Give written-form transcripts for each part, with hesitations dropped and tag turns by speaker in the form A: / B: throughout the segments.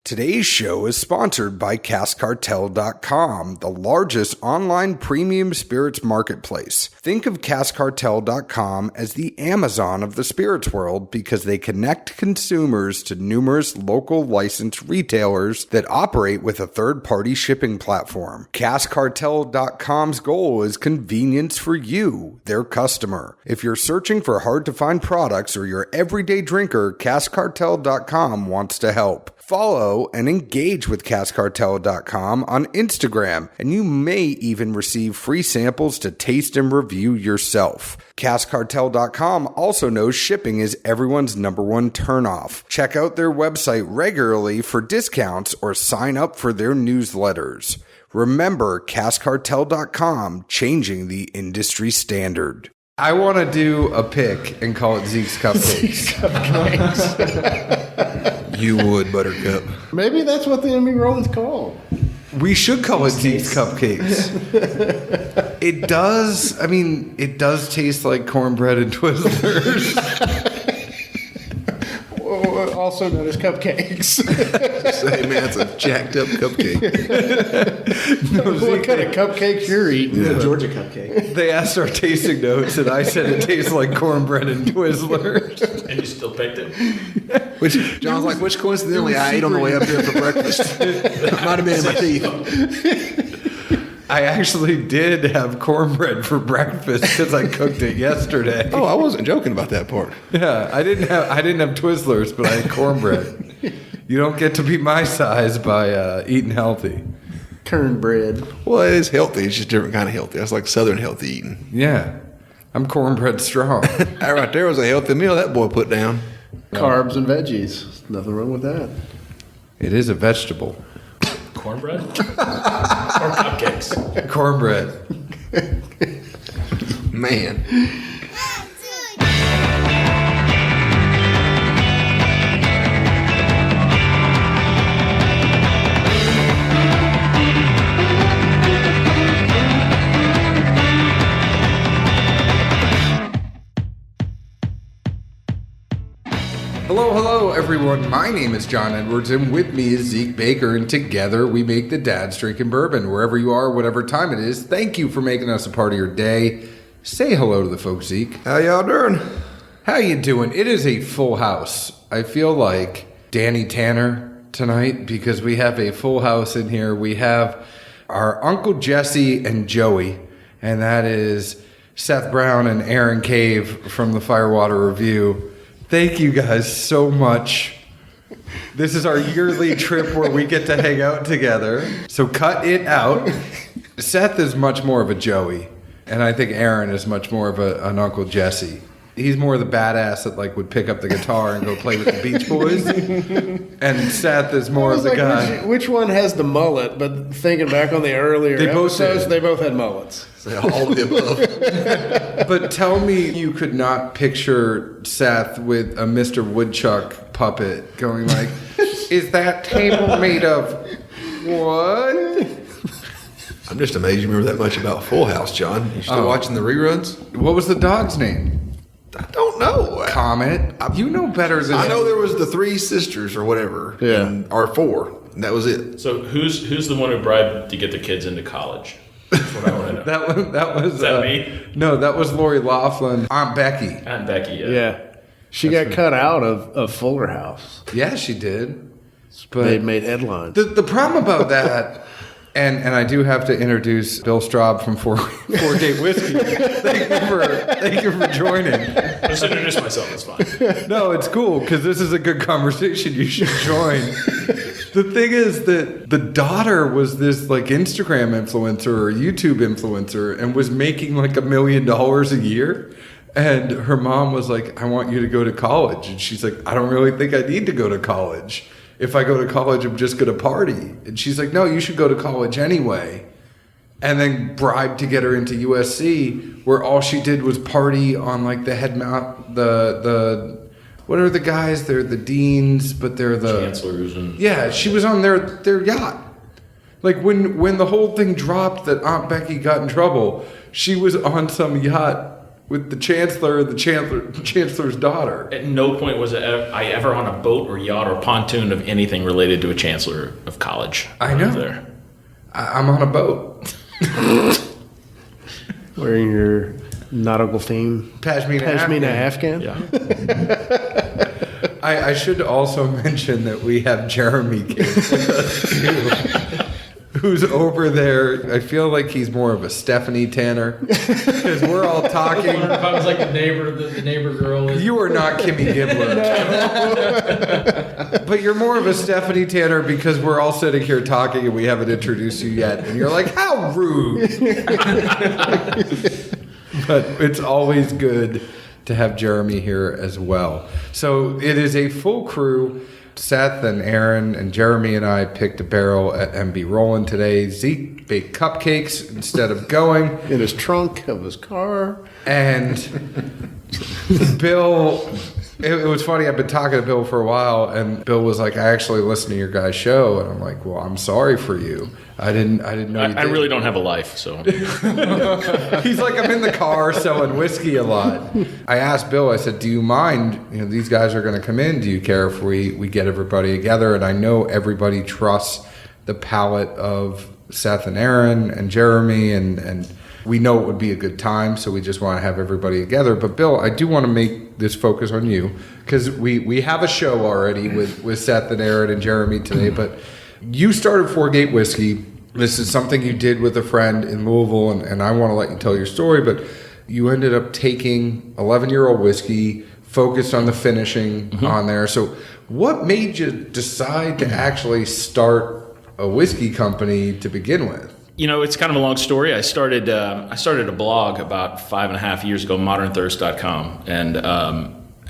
A: Today's show is sponsored by CaskCartel.com, the largest online premium spirits marketplace. Think of CaskCartel.com as the Amazon of the spirits world because they connect consumers to numerous local licensed retailers that operate with a third-party shipping platform. CaskCartel.com's goal is convenience for you, their customer. If you're searching for hard-to-find products or your everyday drinker, CaskCartel.com wants to help. Follow and engage with CaskCartel.com on Instagram, and you may even receive free samples to taste and review yourself. CaskCartel.com also knows shipping is everyone's number one turnoff. Check out their website regularly for discounts or sign up for their newsletters. Remember, CaskCartel.com, changing the industry standard. I want to do a pick and call it Zeke's Cupcakes.
B: Zeke's Cupcakes.
C: You would, Buttercup.
B: Maybe that's what the enemy Rollins called.
A: We should call it Zeke's Cupcakes. It does taste like cornbread and Twizzlers.
B: Also known as cupcakes.
C: Say, man, it's a jacked up cupcake.
B: What kind of cupcakes you're eating?
D: The Georgia cupcake.
A: They asked our tasting notes, and I said it tastes like cornbread and Twizzlers.
D: And you still picked it?
C: John's like, which coincidentally I ate on the way up here for breakfast. It might have been in my teeth.
A: I actually did have cornbread for breakfast because I cooked it yesterday.
C: Oh, I wasn't joking about that part.
A: Yeah, I didn't have Twizzlers, but I had cornbread. You don't get to be my size by eating healthy.
B: Cornbread.
C: Well, it is healthy. It's just a different kind of healthy. That's like Southern healthy eating.
A: Yeah, I'm cornbread strong.
C: That right there was a healthy meal that boy put down.
B: Carbs and veggies. Nothing wrong with that.
A: It is a vegetable.
D: Cornbread? Or cupcakes?
A: Cornbread.
C: Man.
A: Hello, everyone. My name is John Edwards, and with me is Zeke Baker, and together we make the Dad's Drinking Bourbon. Wherever you are, whatever time it is, thank you for making us a part of your day. Say hello to the folks, Zeke.
C: How y'all doing?
A: How you doing? It is a full house. I feel like Danny Tanner tonight because we have a full house in here. We have our Uncle Jesse and Joey, and that is Seth Brown and Aaron Cave from the Firewater Review. Thank you guys so much. This is our yearly trip where we get to hang out together. So cut it out. Seth is much more of a Joey, and I think Aaron is much more of an Uncle Jesse. He's more the badass that would pick up the guitar and go play with the Beach Boys. And Seth is more of the guy.
B: Which one has the mullet? But thinking back on the earlier episodes, they both had mullets.
C: All of the above.
A: But tell me you could not picture Seth with a Mr. Woodchuck puppet going like, is that table made of what?
C: I'm just amazed you remember that much about Full House, John. You still watching the reruns?
A: What was the dog's name?
C: I don't know.
A: Comet. You know better than
C: I know there was the three sisters or whatever.
B: Yeah.
C: Or four. And that was it.
D: So who's the one who bribed to get the kids into college? That's what I want to know.
A: That was
D: Is that me?
A: No, that was Lori Laughlin. Aunt Becky.
D: Aunt Becky, yeah.
B: Yeah. She got cut out of Fuller House.
A: Yeah, she did. But
B: They made headlines.
A: the problem about that, and I do have to introduce Bill Straub from Four Gate Whiskey. Thank you for joining.
D: Just introduce myself, it's fine.
A: No, it's cool because this is a good conversation. You should join. The thing is that the daughter was this Instagram influencer or YouTube influencer and was making $1 million a year. And her mom was like, I want you to go to college. And she's like, I don't really think I need to go to college. If I go to college, I'm just going to party. And she's like, no, you should go to college anyway. And then bribed to get her into USC, where all she did was party on the what are the guys? They're the deans, but they're the
D: chancellors and
A: she was on their yacht. When the whole thing dropped that Aunt Becky got in trouble, she was on some yacht with the chancellor's daughter.
D: At no point was I ever on a boat or yacht or pontoon of anything related to a chancellor of college.
A: I know.
D: There.
A: I'm on a boat.
B: Wearing your nautical theme
A: Pashmina
B: Afghan.
D: Yeah.
A: I should also mention that we have Jeremy King with us too, who's over there. I feel like he's more of a Stephanie Tanner because we're all talking.
E: If I was like the neighbor girl.
A: You are not Kimmy Gibbler. But you're more of a Stephanie Tanner because we're all sitting here talking and we haven't introduced you yet. And you're like, how rude. But it's always good to have Jeremy here as well. So it is a full crew. Seth and Aaron and Jeremy and I picked a barrel at MB Rollin today. Zeke baked cupcakes instead of going.
B: In his trunk of his car.
A: And Bill, it was funny. I've been talking to Bill for a while, and Bill was like, I actually listened to your guys' show. And I'm like, well, I'm sorry for you. I didn't know you did.
D: I really don't have a life, so.
A: He's like, I'm in the car selling whiskey a lot. I asked Bill, I said, do you mind, these guys are going to come in. Do you care if we get everybody together? And I know everybody trusts the palate of Seth and Aaron and Jeremy, and we know it would be a good time, so we just want to have everybody together. But Bill, I do want to make this focus on you, because we have a show already with Seth and Aaron and Jeremy today, but you started Four Gate Whiskey. This is something you did with a friend in Louisville, and I want to let you tell your story, but you ended up taking 11-year-old whiskey, focused on the finishing on there. So what made you decide to actually start a whiskey company to begin with?
D: It's kind of a long story. I started a blog about 5.5 years ago, modernthirst.com, and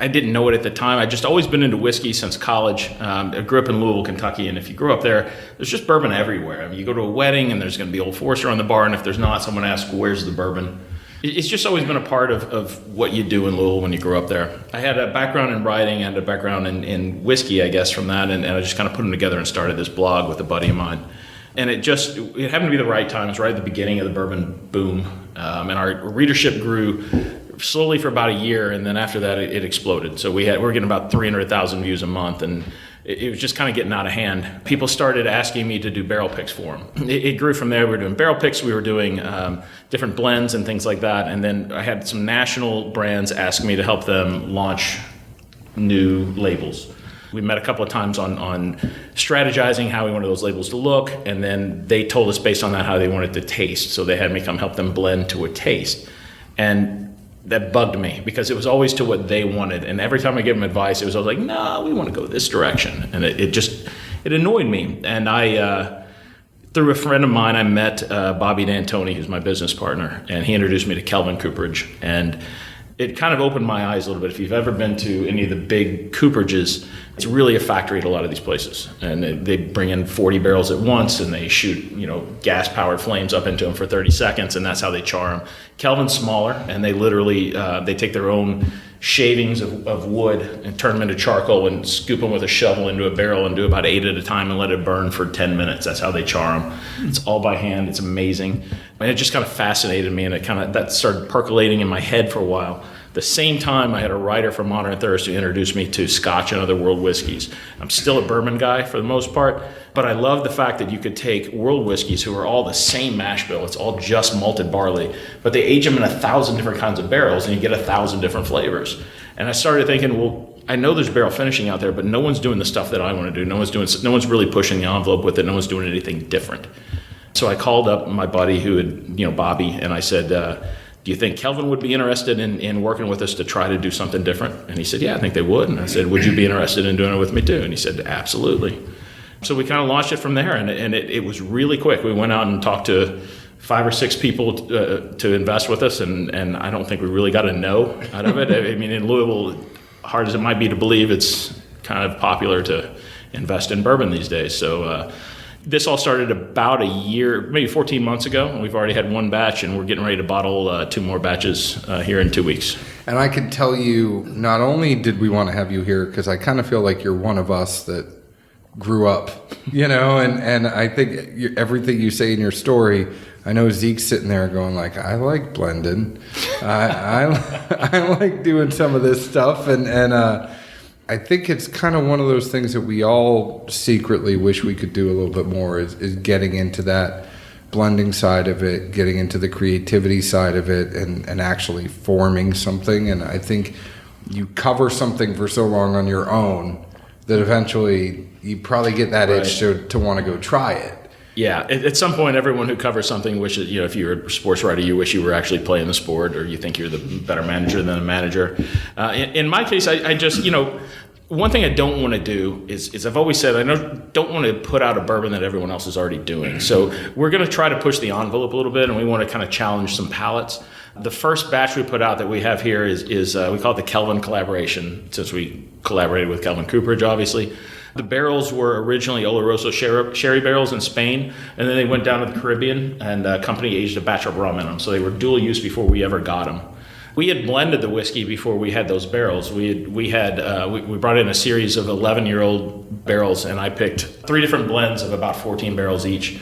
D: I didn't know it at the time. I'd just always been into whiskey since college. I grew up in Louisville, Kentucky, and if you grew up there, there's just bourbon everywhere. I mean, you go to a wedding, and there's going to be Old Forester on the bar, and if there's not, someone asks, where's the bourbon? It's just always been a part of what you do in Louisville when you grow up there. I had a background in writing and a background in whiskey, I guess, from that, and I just kind of put them together and started this blog with a buddy of mine. And it happened to be the right time. It was right at the beginning of the bourbon boom, and our readership grew slowly for about a year, and then after that it exploded. So we're getting about 300,000 views a month, and it was just kind of getting out of hand. People started asking me to do barrel picks for them. It grew from there. We were doing barrel picks, we were doing different blends and things like that, and then I had some national brands ask me to help them launch new labels. We met a couple of times on strategizing how we wanted those labels to look, and then they told us based on that how they wanted to taste. So they had me come help them blend to a taste. And that bugged me because it was always to what they wanted. And every time I gave them advice, it was always like, no, we want to go this direction. And it annoyed me. And I, through a friend of mine, I met Bobby D'Antoni, who's my business partner, and he introduced me to Kelvin Cooperage. And it kind of opened my eyes a little bit. If you've ever been to any of the big cooperages, it's really a factory at a lot of these places. And they bring in 40 barrels at once, and they shoot, gas-powered flames up into them for 30 seconds, and that's how they char them. Kelvin's smaller, and they literally, they take their own shavings of wood and turn them into charcoal and scoop them with a shovel into a barrel and do about 8 at a time and let it burn for 10 minutes. That's how they char them. It's all by hand. It's amazing. And it just kind of fascinated me, and that started percolating in my head for a while. The same time, I had a writer from Modern Thirst who introduced me to Scotch and other world whiskeys. I'm still a bourbon guy for the most part, but I love the fact that you could take world whiskeys who are all the same mash bill. It's all just malted barley, but they age them in 1,000 different kinds of barrels, and you get 1,000 different flavors. And I started thinking, well, I know there's barrel finishing out there, but no one's doing the stuff that I want to do. No one's really pushing the envelope with it. No one's doing anything different. So I called up my buddy who had, Bobby, and I said, do you think Kelvin would be interested in working with us to try to do something different? And he said, yeah, I think they would. And I said, would you be interested in doing it with me too? And he said, absolutely. So we kind of launched it from there, and it was really quick. We went out and talked to 5 or 6 people to invest with us, and I don't think we really got a no out of it. I mean, in Louisville, hard as it might be to believe, it's kind of popular to invest in bourbon these days. So this all started about a year, maybe 14 months ago, and we've already had 1 batch, and we're getting ready to bottle 2 more batches here in 2 weeks.
A: And I can tell you, not only did we want to have you here, because I kind of feel like you're one of us that grew up, and I think everything you say in your story, I know Zeke's sitting there going like, I like blending. I like doing some of this stuff. And I think it's kind of one of those things that we all secretly wish we could do a little bit more is getting into that blending side of it, getting into the creativity side of it, and actually forming something. And I think you cover something for so long on your own that eventually you probably get that itch to want to go try it.
D: Yeah, at some point, everyone who covers something wishes, if you're a sports writer, you wish you were actually playing the sport, or you think you're the better manager than a manager. In my case, I just, one thing I don't want to do is I've always said I don't want to put out a bourbon that everyone else is already doing. So we're going to try to push the envelope a little bit, and we want to kind of challenge some palates. The first batch we put out that we have here is we call it the Kelvin collaboration, since we collaborated with Kelvin Cooperage, obviously. The barrels were originally Oloroso sherry barrels in Spain, and then they went down to the Caribbean, and a company aged a batch of rum in them. So they were dual use before we ever got them. We had blended the whiskey before we had those barrels. We brought in a series of 11-year-old barrels, and I picked 3 different blends of about 14 barrels each.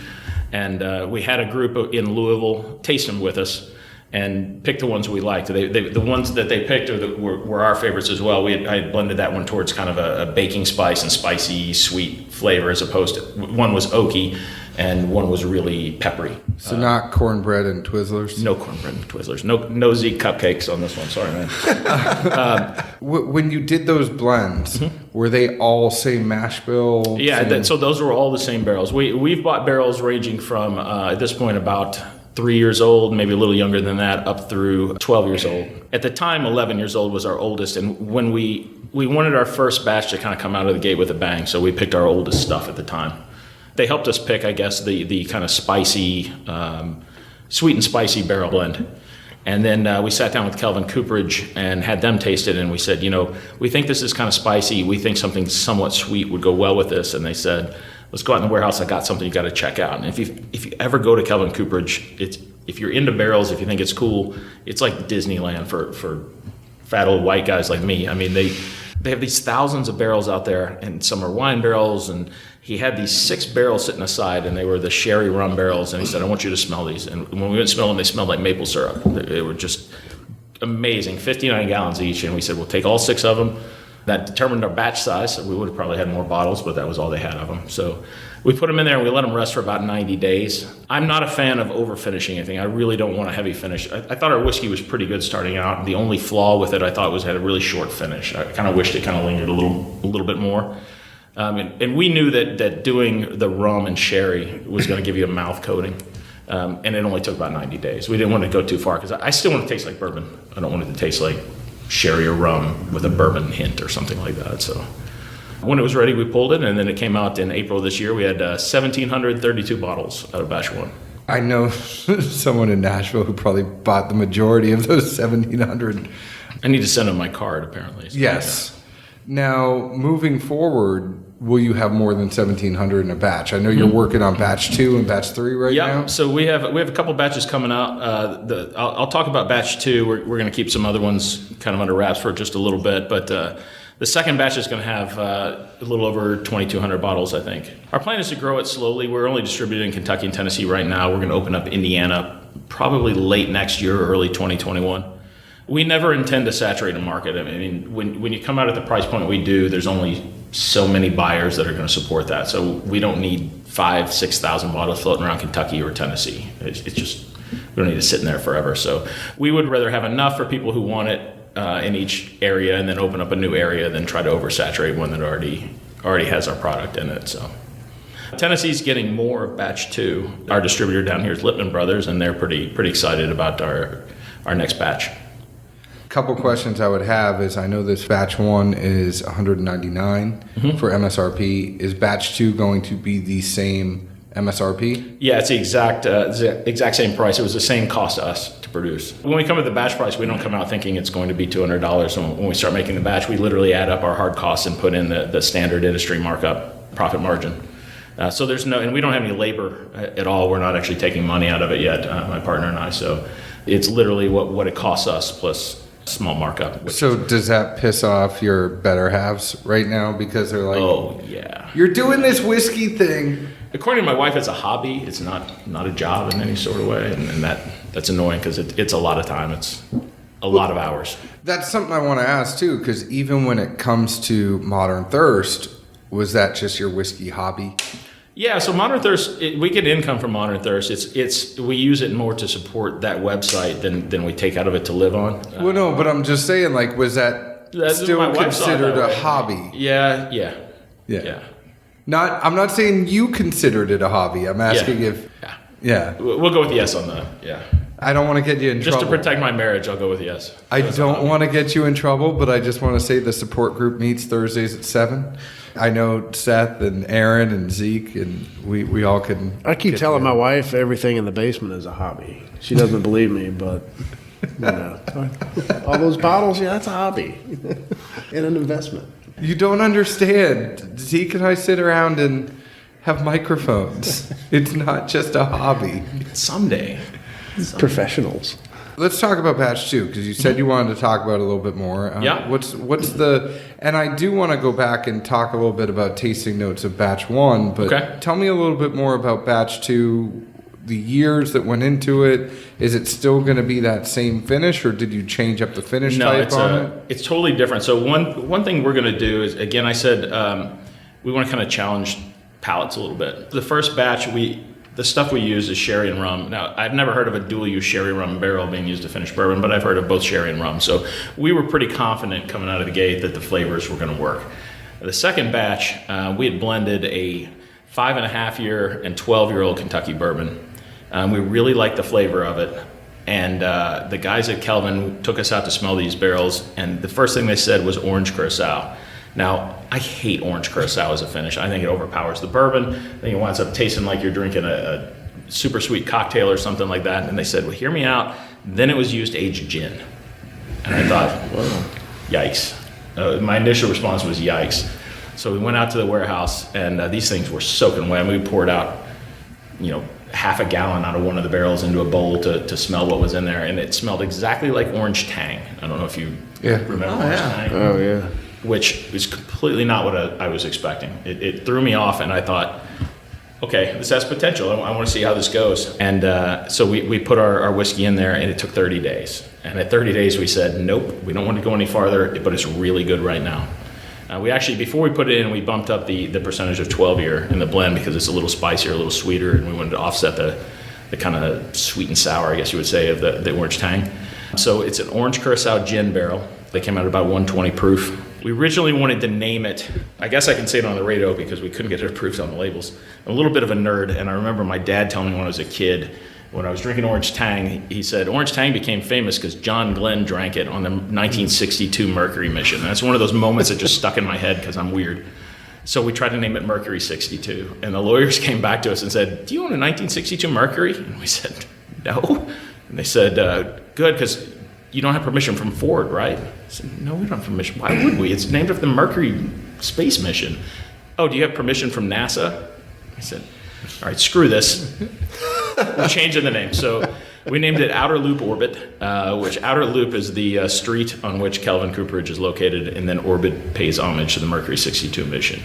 D: And we had a group in Louisville taste them with us and pick the ones we liked. The ones that they picked were our favorites as well. I had blended that one towards kind of a baking spice and spicy, sweet flavor, as opposed to one was oaky and one was really peppery.
A: So not cornbread and Twizzlers?
D: No cornbread and Twizzlers. No Zeke cupcakes on this one. Sorry, man.
A: When you did those blends, were they all same mash bill?
D: Yeah, so those were all the same barrels. We've bought barrels ranging from, at this point, about 3 years old, maybe a little younger than that, up through 12 years old. At the time, 11 years old was our oldest, and when we wanted our first batch to kind of come out of the gate with a bang, so we picked our oldest stuff at the time. They helped us pick, I guess, the kind of spicy, sweet and spicy barrel blend. And then we sat down with Kelvin Cooperage and had them taste it, and we said, we think this is kind of spicy. We think something somewhat sweet would go well with this. And they said, let's go out in the warehouse. I got something you got to check out. And if you ever go to Kelvin Cooperage, if you're into barrels, if you think it's cool, it's like Disneyland for fat old white guys like me. I mean, they have these thousands of barrels out there, and some are wine barrels. And he had these 6 barrels sitting aside, and they were the sherry rum barrels. And he said, I want you to smell these. And when we went to smell them, they smelled like maple syrup. They were just amazing, 59 gallons each. And we said, we'll take all 6 of them. That determined our batch size. So we would have probably had more bottles, but that was all they had of them. So we put them in there and we let them rest for about 90 days. I'm not a fan of over finishing anything. I really don't want a heavy finish. I thought our whiskey was pretty good starting out. The only flaw with it, I thought, was it had a really short finish. I kind of wished it kind of lingered a little bit more. And we knew that doing the rum and sherry was going to give you a mouth coating. And it only took about 90 days. We didn't want to go too far because I still want it to taste like bourbon. I don't want it to taste like sherry or rum with a bourbon hint or something like that. So when it was ready, we pulled it, and then it came out in April this year. We had 1,732 bottles out of batch 1.
A: I know someone in Nashville who probably bought the majority of those 1,700.
D: I need to send them my card, apparently.
A: Yes. Now, moving forward, will you have more than 1,700 in a batch? I know you're working on batch 2 and batch 3 now.
D: Yeah, so we have a couple batches coming out. I'll talk about batch 2. We're going to keep some other ones kind of under wraps for just a little bit, but the second batch is going to have a little over 2,200 bottles, I think. Our plan is to grow it slowly. We're only distributing in Kentucky and Tennessee right now. We're going to open up Indiana probably late next year or early 2021. We never intend to saturate a market. I mean, when you come out at the price point we do, there's only so many buyers that are going to support that. So we don't need 5,000-6,000 bottles floating around Kentucky or Tennessee. It's just, we don't need to sit in there forever. So we would rather have enough for people who want it in each area, and then open up a new area than try to oversaturate one that already has our product in it. So Tennessee's getting more of batch 2. Our distributor down here is Lipman Brothers, and they're pretty excited about our next batch.
A: Couple questions I would have is, I know this batch 1 is $199 for MSRP. Is batch 2 going to be the same MSRP?
D: Yeah, it's the exact same price. It was the same cost to us to produce. When we come to the batch price, we don't come out thinking it's going to be $200. And when we start making the batch, we literally add up our hard costs and put in the standard industry markup profit margin. So there's and we don't have any labor at all. We're not actually taking money out of it yet, my partner and I. So it's literally what it costs us plus small markup.
A: So does that piss off your better halves right now because they're like,
D: oh yeah,
A: you're doing this whiskey thing?
D: According to my wife, it's a hobby. It's not a job in any sort of way, and that's annoying because it's a lot of time. It's a lot of hours.
A: That's something I want to ask too, because even when it comes to Modern Thirst, was that just your whiskey hobby?
D: Yeah, so Modern Thirst, we get income from Modern Thirst. It's we use it more to support that website than we take out of it to live on.
A: Well, no, but I'm just saying, like, was that still considered a hobby?
D: Yeah.
A: I'm not saying you considered it a hobby. I'm asking if. Yeah.
D: We'll go with yes on that. Yeah.
A: I don't want to get you in trouble.
D: Just to protect my marriage, I'll go with yes.
A: I don't want to get you in trouble, but I just want to say the support group meets Thursdays at 7. I know Seth and Aaron and Zeke, and we all can.
B: I keep telling my wife everything in the basement is a hobby. She doesn't believe me, but all those bottles, that's a hobby and an investment.
A: You don't understand. Zeke and I sit around and have microphones. It's not just a hobby.
D: Someday.
B: Professionals.
A: Let's talk about batch 2, because you said you wanted to talk about it a little bit more.
D: Yeah.
A: What's the, and I do want to go back and talk a little bit about tasting notes of batch 1, but tell me a little bit more about batch 2, the years that went into it. Is it still going to be that same finish, or did you change up the finish type on it?
D: It's totally different. So one thing we're going to do is, again, I said we want to kind of challenge palates a little bit. The first batch, the stuff we use is sherry and rum. Now, I've never heard of a dual-use sherry rum barrel being used to finish bourbon, but I've heard of both sherry and rum. So we were pretty confident coming out of the gate that the flavors were going to work. The second batch, we had blended a 5.5-year and 12-year-old Kentucky bourbon. We really liked the flavor of it. And the guys at Kelvin took us out to smell these barrels, and the first thing they said was orange curacao. Now, I hate orange curacao as a finish. I think it overpowers the bourbon. I think it winds up tasting like you're drinking a super sweet cocktail or something like that. And they said, well, hear me out. Then it was used to age gin. And I thought, whoa, yikes. My initial response was yikes. So we went out to the warehouse, and these things were soaking wet. And we poured out, half a gallon out of one of the barrels into a bowl to smell what was in there. And it smelled exactly like orange tang. I don't know if you remember orange tang.
B: Oh, yeah.
D: Which is completely not what I was expecting. It threw me off, and I thought, okay, this has potential. I want to see how this goes. And so we put our whiskey in there, and it took 30 days. And at 30 days, we said, nope, we don't want to go any farther, but it's really good right now. We actually, before we put it in, we bumped up the percentage of 12-year in the blend because it's a little spicier, a little sweeter, and we wanted to offset the kind of sweet and sour, I guess you would say, of the orange tang. So it's an orange curacao gin barrel. They came out at about 120 proof. We originally wanted to name it, I guess I can say it on the radio because we couldn't get it approved on the labels. I'm a little bit of a nerd, and I remember my dad telling me when I was a kid, when I was drinking Orange Tang, he said, Orange Tang became famous because John Glenn drank it on the 1962 Mercury mission. And that's one of those moments that just stuck in my head because I'm weird. So we tried to name it Mercury 62, and the lawyers came back to us and said, do you own a 1962 Mercury? And we said, no. And they said, good, because you don't have permission from Ford, right? I said, no, we don't have permission. Why would we? It's named after the Mercury space mission. Oh, do you have permission from NASA? I said, all right, screw this. We're changing the name. So we named it Outer Loop Orbit, which Outer Loop is the street on which Kelvin Cooperage is located, and then Orbit pays homage to the Mercury 62 mission.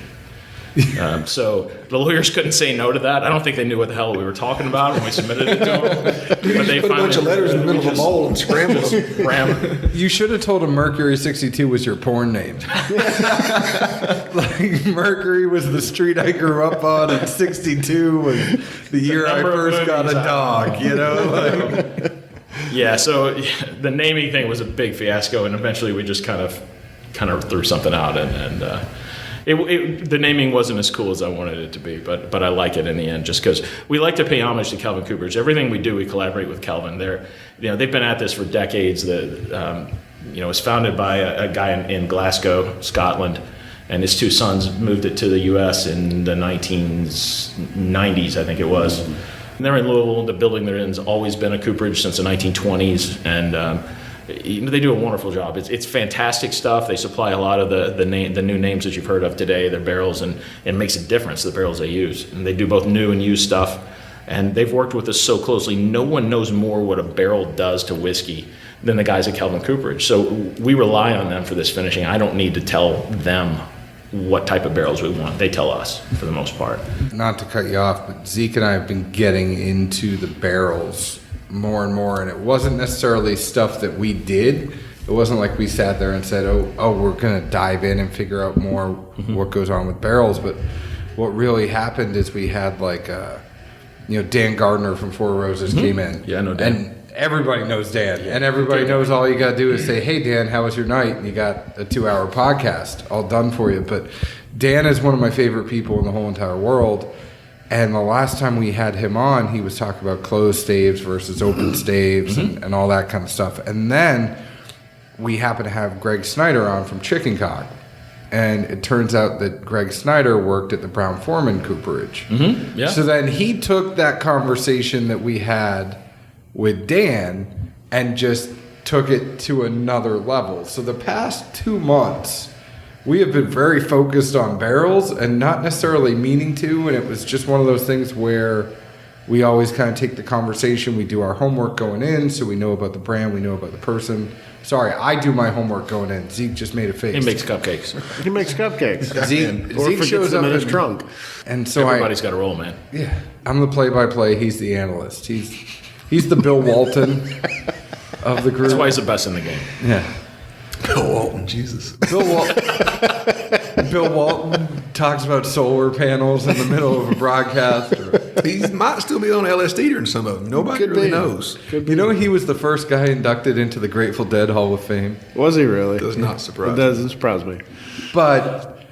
D: So the lawyers couldn't say no to that. I don't think they knew what the hell we were talking about when we submitted it to them. But they
C: put a bunch of letters in the middle of a bowl and scrambled them.
A: You should have told them Mercury 62 was your porn name. Like Mercury was the street I grew up on, and 62 was the year I first got a dog.
D: Yeah. So the naming thing was a big fiasco, and eventually we just kind of threw something out, and the naming wasn't as cool as I wanted it to be, but I like it in the end, just because we like to pay homage to Kelvin Cooperage. Everything we do, we collaborate with Kelvin. They've been at this for decades. It was founded by a guy in Glasgow, Scotland, and his two sons moved it to the U.S. in the 1990s, I think it was. And they're in Louisville. The building they're in has always been a Cooperage since the 1920s, and they do a wonderful job. It's fantastic stuff. They supply a lot of the new names that you've heard of today, their barrels, and it makes a difference, the barrels they use. And they do both new and used stuff. And they've worked with us so closely. No one knows more what a barrel does to whiskey than the guys at Kelvin Cooperage. So we rely on them for this finishing. I don't need to tell them what type of barrels we want. They tell us for the most part.
A: Not to cut you off, but Zeke and I have been getting into the barrels more and more, and it wasn't necessarily stuff that we did. It wasn't like we sat there and said, oh, we're going to dive in and figure out more what goes on with barrels. But what really happened is we had Dan Gardner from Four Roses came in.
D: Yeah, I know Dan.
A: And everybody knows Dan. Yeah. And everybody knows all you got to do is say, hey, Dan, how was your night? And you got a 2-hour podcast all done for you. But Dan is one of my favorite people in the whole entire world. And the last time we had him on, he was talking about closed staves versus open staves and all that kind of stuff. And then we happened to have Greg Snyder on from Chicken Cock. And it turns out that Greg Snyder worked at the Brown-Forman Cooperage.
D: Mm-hmm. Yeah.
A: So then he took that conversation that we had with Dan and just took it to another level. So the past 2 months, we have been very focused on barrels and not necessarily meaning to, and it was just one of those things where we always kind of take the conversation, we do our homework going in, so we know about the brand, we know about the person. Sorry, I do my homework going in. Zeke just made a face.
D: He makes cupcakes.
B: He makes cupcakes.
A: Zeke shows up
B: in his trunk.
A: And so
D: everybody's got a role, man.
A: Yeah. I'm the play-by-play, he's the analyst. He's the Bill Walton of the group.
D: That's why he's the best in the game.
A: Yeah.
C: Bill Walton, Jesus.
A: Bill Walton talks about solar panels in the middle of a broadcast.
C: He might still be on LSD during some of them. Nobody really knows.
A: You know, he was the first guy inducted into the Grateful Dead Hall of Fame.
B: Was he really?
C: Does not surprise
B: It doesn't surprise me.
A: But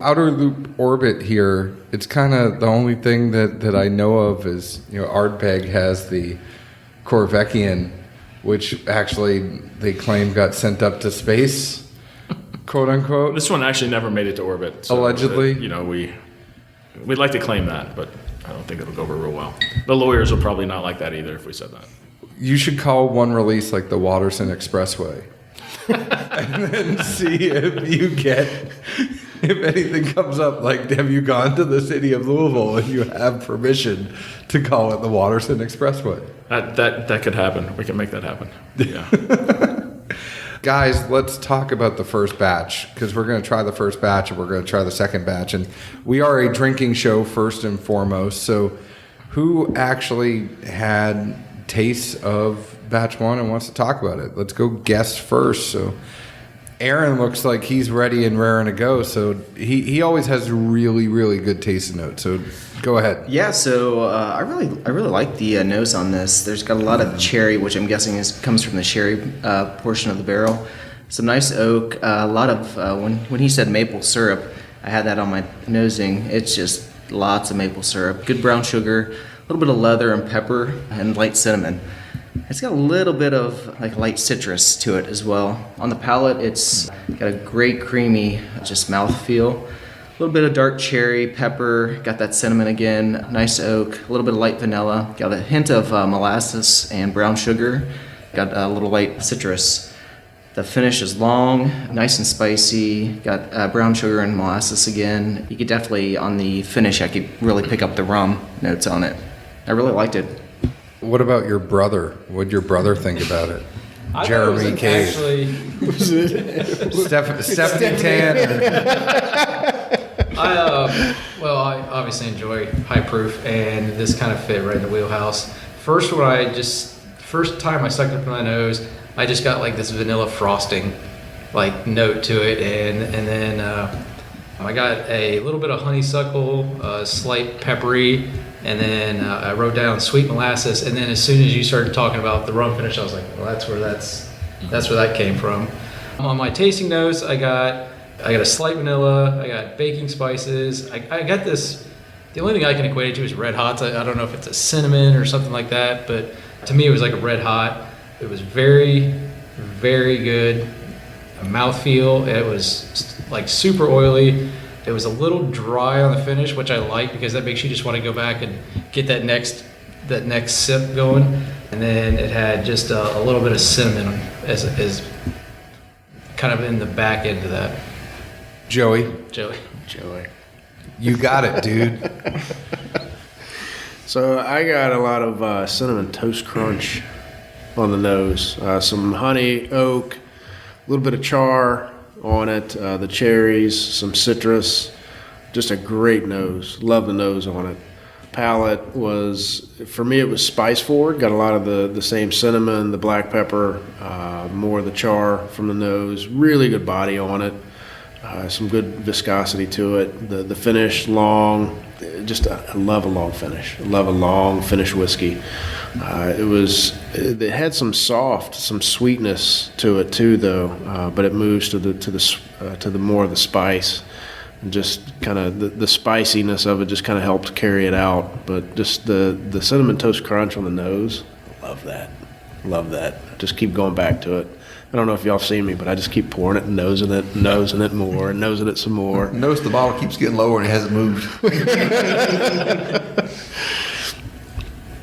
A: outer loop orbit here, it's kind of the only thing that I know of is, Ardbeg has the Corvekian, which actually they claim got sent up to space, quote unquote.
D: This one actually never made it to orbit. So
A: allegedly.
D: We'd like to claim that, but I don't think it'll go over real well. The lawyers will probably not like that either if we said that.
A: You should call one release like the Watterson Expressway. And then see if anything comes up, like, have you gone to the city of Louisville and you have permission to call it the Watterson Expressway?
D: That could happen. We can make that happen. Yeah.
A: Guys, let's talk about the first batch, because we're going to try the first batch and we're going to try the second batch. And we are a drinking show first and foremost. So who actually had tastes of batch one and wants to talk about it? Let's go guest first. So Aaron looks like he's ready and raring to go. So he always has really, really good tasting notes. So go ahead.
F: Yeah, so I really like the nose on this. There's got a lot of cherry, which I'm guessing comes from the sherry portion of the barrel. Some nice oak. A lot of when he said maple syrup, I had that on my nosing. It's just lots of maple syrup. Good brown sugar, a little bit of leather and pepper, and light cinnamon. It's got a little bit of like light citrus to it as well. On the palate, it's got a great creamy just mouthfeel. A little bit of dark cherry, pepper, got that cinnamon again, nice oak, a little bit of light vanilla, got a hint of molasses and brown sugar, got a little light citrus. The finish is long, nice and spicy, got brown sugar and molasses again. You could definitely, on the finish, I could really pick up the rum notes on it. I really liked it.
A: What about your brother? What'd your brother think about it? Jeremy Cave. Stephanie Tanner.
E: I obviously enjoy high proof, and this kind of fit right in the wheelhouse. First time I sucked it up my nose, I just got like this vanilla frosting like note to it, and then I got a little bit of honeysuckle, slight peppery, and then I wrote down sweet molasses. And then as soon as you started talking about the rum finish, I was like, well, that's where that came from. On my tasting notes, I got a slight vanilla, I got baking spices, I got this. The only thing I can equate it to is red hots. I don't know if it's a cinnamon or something like that, but to me it was like a red hot. It was very, very good mouthfeel. It was like super oily. It was a little dry on the finish, which I like because that makes you just want to go back and get that next sip going. And then it had just a little bit of cinnamon as kind of in the back end of that.
A: Joey. You got it, dude.
B: So I got a lot of cinnamon toast crunch on the nose. Some honey, oak, a little bit of char on it, the cherries, some citrus. Just a great nose. Love the nose on it. Palate was, for me, it was spice forward. Got a lot of the same cinnamon, the black pepper, more of the char from the nose. Really good body on it. Some good viscosity to it. The finish, long. I love a long finish. I love a long finish whiskey. It had some sweetness to it too, though. But it moves to the more of the spice. And just kind of the spiciness of it just kind of helped carry it out. But just the Cinnamon Toast Crunch on the nose, love that. Just keep going back to it. I don't know if y'all seen me, but I just keep pouring it and nosing it more, and nosing it some more.
C: Notice the bottle keeps getting lower and it hasn't moved.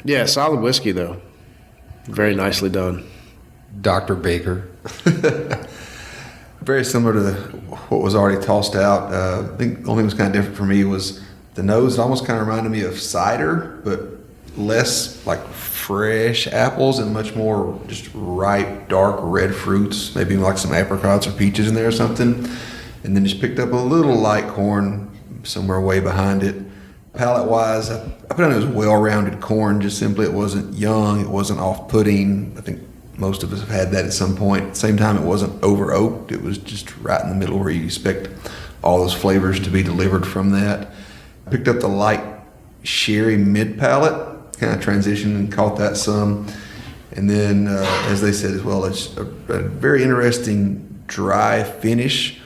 B: Yeah, solid whiskey though. Very nicely done.
A: Dr. Baker. Very similar to what was already tossed out. I think the only thing that was kind of different for me was the nose. It almost kind of reminded me of cider, but less like fresh apples and much more just ripe, dark red fruits, maybe like some apricots or peaches in there or something. And then just picked up a little light corn somewhere way behind it. Palate-wise, I put on it as well-rounded corn, just simply it wasn't young, it wasn't off-putting. I think most of us have had that at some point. At the same time, it wasn't over-oaked. It was just right in the middle where you expect all those flavors to be delivered from that. Picked up the light sherry mid-palate, kind of transitioned and caught that some. And then, as they said as well, it's a very interesting dry finish.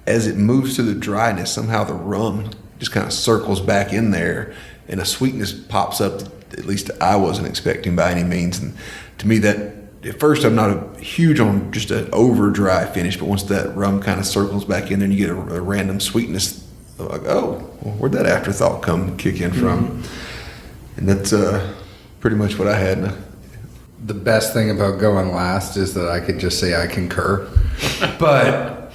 A: As it moves to the dryness, somehow the rum just kind of circles back in there and a sweetness pops up that at least I wasn't expecting by any means. And to me, that at first I'm not huge on just an over dry finish, but once that rum kind of circles back in there and you get a random sweetness, like, oh, well, where'd that afterthought kick in from? And that's pretty much what I had.
G: The best thing about going last is that I could just say I concur. But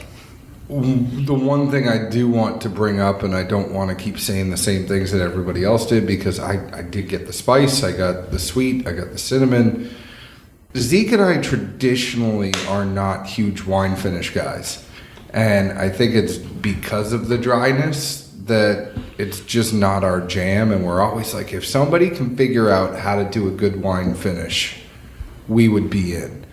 G: the one thing I do want to bring up, and I don't want to keep saying the same things that everybody else did, because I did get the spice, I got the sweet, I got the cinnamon. Zeke and I traditionally are not huge wine finish guys. And I think it's because of the dryness that it's just not our jam, and we're always like, if somebody can figure out how to do a good wine finish, we would be in.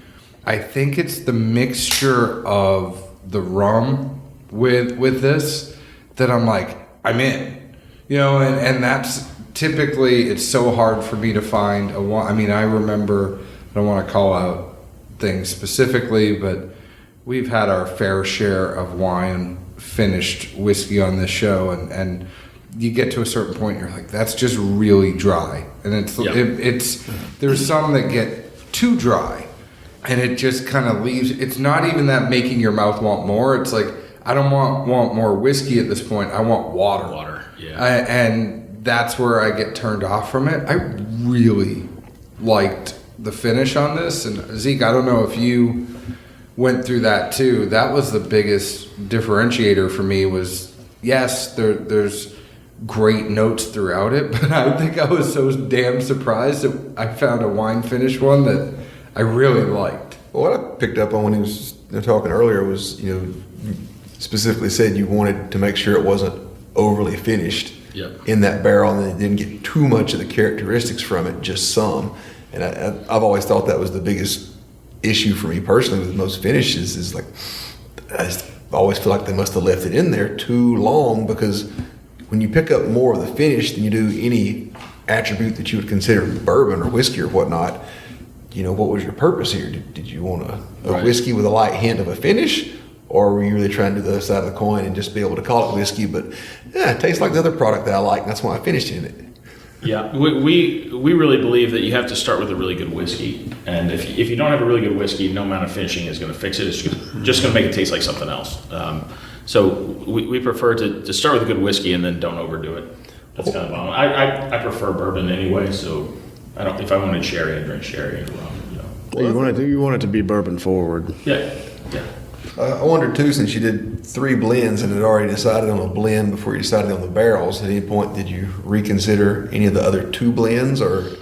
G: I think it's the mixture of the rum with this that I'm like, I'm in. You know, and that's typically, it's so hard for me to find a wine. I mean, I remember, I don't want to call out things specifically, but we've had our fair share of wine finished whiskey on this show, and you get to a certain point, you're like, that's just really dry, and it's there's some that get too dry, and it just kind of leaves. It's not even that making your mouth want more. It's like, I don't want more whiskey at this point. I want water. And that's where I get turned off from it. I really liked the finish on this, and Zeke, I don't know if you went through that too. That was the biggest differentiator for me. Was yes, there's great notes throughout it, but I think I was so damn surprised that I found a wine finish one that I really liked.
C: Well, what I picked up on when he was talking earlier was, you specifically said you wanted to make sure it wasn't overly finished in that barrel, and then it didn't get too much of the characteristics from it, just some. And I've always thought that was the biggest issue for me personally with most finishes, is like, I just always feel like they must have left it in there too long, because when you pick up more of the finish than you do any attribute that you would consider bourbon or whiskey or whatnot, what was your purpose here? Did you want a whiskey with a light hint of a finish, or were you really trying to do the other side of the coin and just be able to call it whiskey, but it tastes like the other product that I like, and that's why I finished in it?
D: Yeah, we really believe that you have to start with a really good whiskey, and if you don't have a really good whiskey, no amount of finishing is going to fix it. It's just going to make it taste like something else. So we prefer to start with a good whiskey and then don't overdo it. That's kind of bottom. I prefer bourbon anyway, so if I wanted sherry, I'd drink sherry and rum.
B: Well, you want it to be bourbon forward.
D: Yeah.
C: I wondered too, since you did 3 blends and had already decided on a blend before you decided on the barrels, at any point did you reconsider any of the other 2 blends, or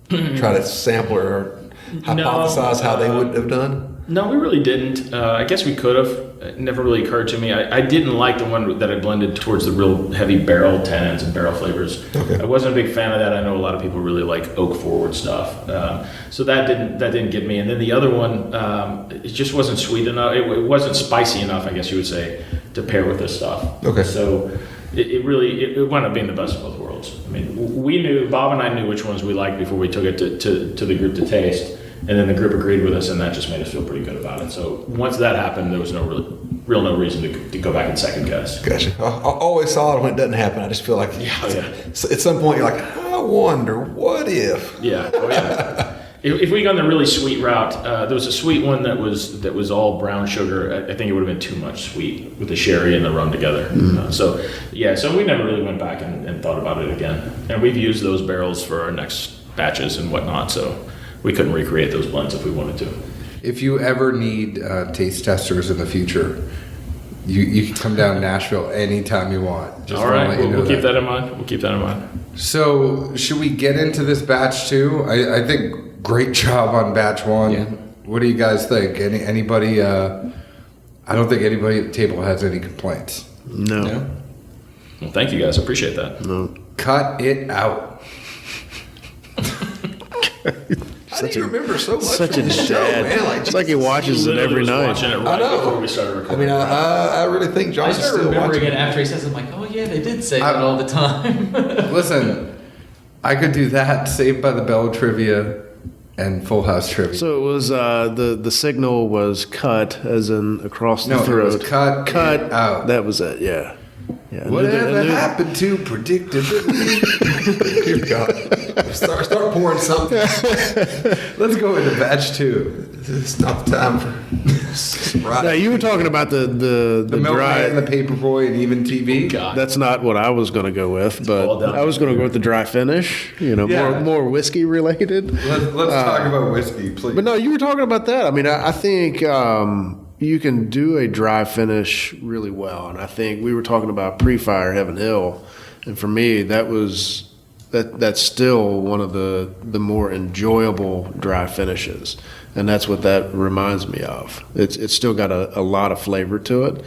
C: try to sample or hypothesize how they would have done?
D: No, we really didn't. I guess we could have. It never really occurred to me. I didn't like the one that I blended towards the real heavy barrel tannins and barrel flavors.
C: Okay.
D: I wasn't a big fan of that. I know a lot of people really like oak forward stuff. So that didn't get me. And then the other one, it just wasn't sweet enough. It wasn't spicy enough, I guess you would say, to pair with this stuff.
C: Okay.
D: So it really wound up being the best of both worlds. I mean, we knew, Bob and I knew which ones we liked before we took it to the group to taste. And then the group agreed with us, and that just made us feel pretty good about it. So once that happened, there was no reason to go back and second guess.
C: Gotcha. I always saw it when it doesn't happen. I just feel like so at some point you're like, I wonder, what if?
D: Yeah. Oh, yeah. If we gone the really sweet route, there was a sweet one that was all brown sugar. I think it would have been too much sweet with the sherry and the rum together. So we never really went back and thought about it again. And we've used those barrels for our next batches and whatnot. So we couldn't recreate those blends if we wanted to.
G: If you ever need taste testers in the future, you can come down to Nashville anytime you want.
D: All right, we'll keep that in mind. We'll keep that in mind.
G: So, should we get into this batch too? I think great job on batch one.
F: Yeah.
G: What do you guys think? Anybody? I don't think anybody at the table has any complaints.
B: No.
D: Well, thank you guys. I appreciate that.
B: No.
G: Cut it out.
C: I do remember so much
B: Such
C: from
B: a
C: the show,
B: dad.
C: man. Like,
B: It's like he watches it every night.
D: Watching it right before we started
C: I
D: recording.
C: mean, I really think
E: I
C: John's
E: started
C: still
E: remembering
C: watching.
E: it after he says, I'm like, oh yeah, they did say that all the time.
G: Listen, I could do that. Saved by the Bell trivia and Full House trivia.
B: So it was the signal was cut, as in across the
G: No, it
B: throat.
G: was cut it out.
B: That was it. Yeah. Yeah.
G: Whatever happened to predictability?
C: Dear God. Start pouring something.
G: Let's go into batch two.
C: It's not the time for
B: Now you were talking about the
G: Milkman
B: dry.
G: and the Paperboy and even TV.
D: God.
B: That's not what I was going to go with,
D: all
B: but
D: done.
B: I was going to go with the dry finish.
G: Yeah.
B: More whiskey related.
G: Let's talk about whiskey, please.
B: But no, you were talking about that. I mean, I think you can do a dry finish really well, and I think we were talking about pre-fire Heaven Hill, and for me, that's still one of the more enjoyable dry finishes, and that's what that reminds me of. It's still got a lot of flavor to it,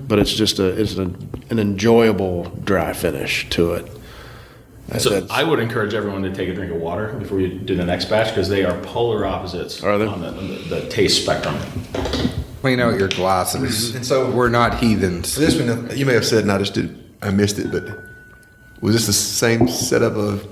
B: but it's just an enjoyable dry finish to it.
D: So I would encourage everyone to take a drink of water before you do the next batch because they are polar opposites
B: Are they?
D: on the taste spectrum.
G: Clean out your glasses.
C: And so
G: we're not heathens.
C: this one, you may have said, and I missed it, but was this the same setup of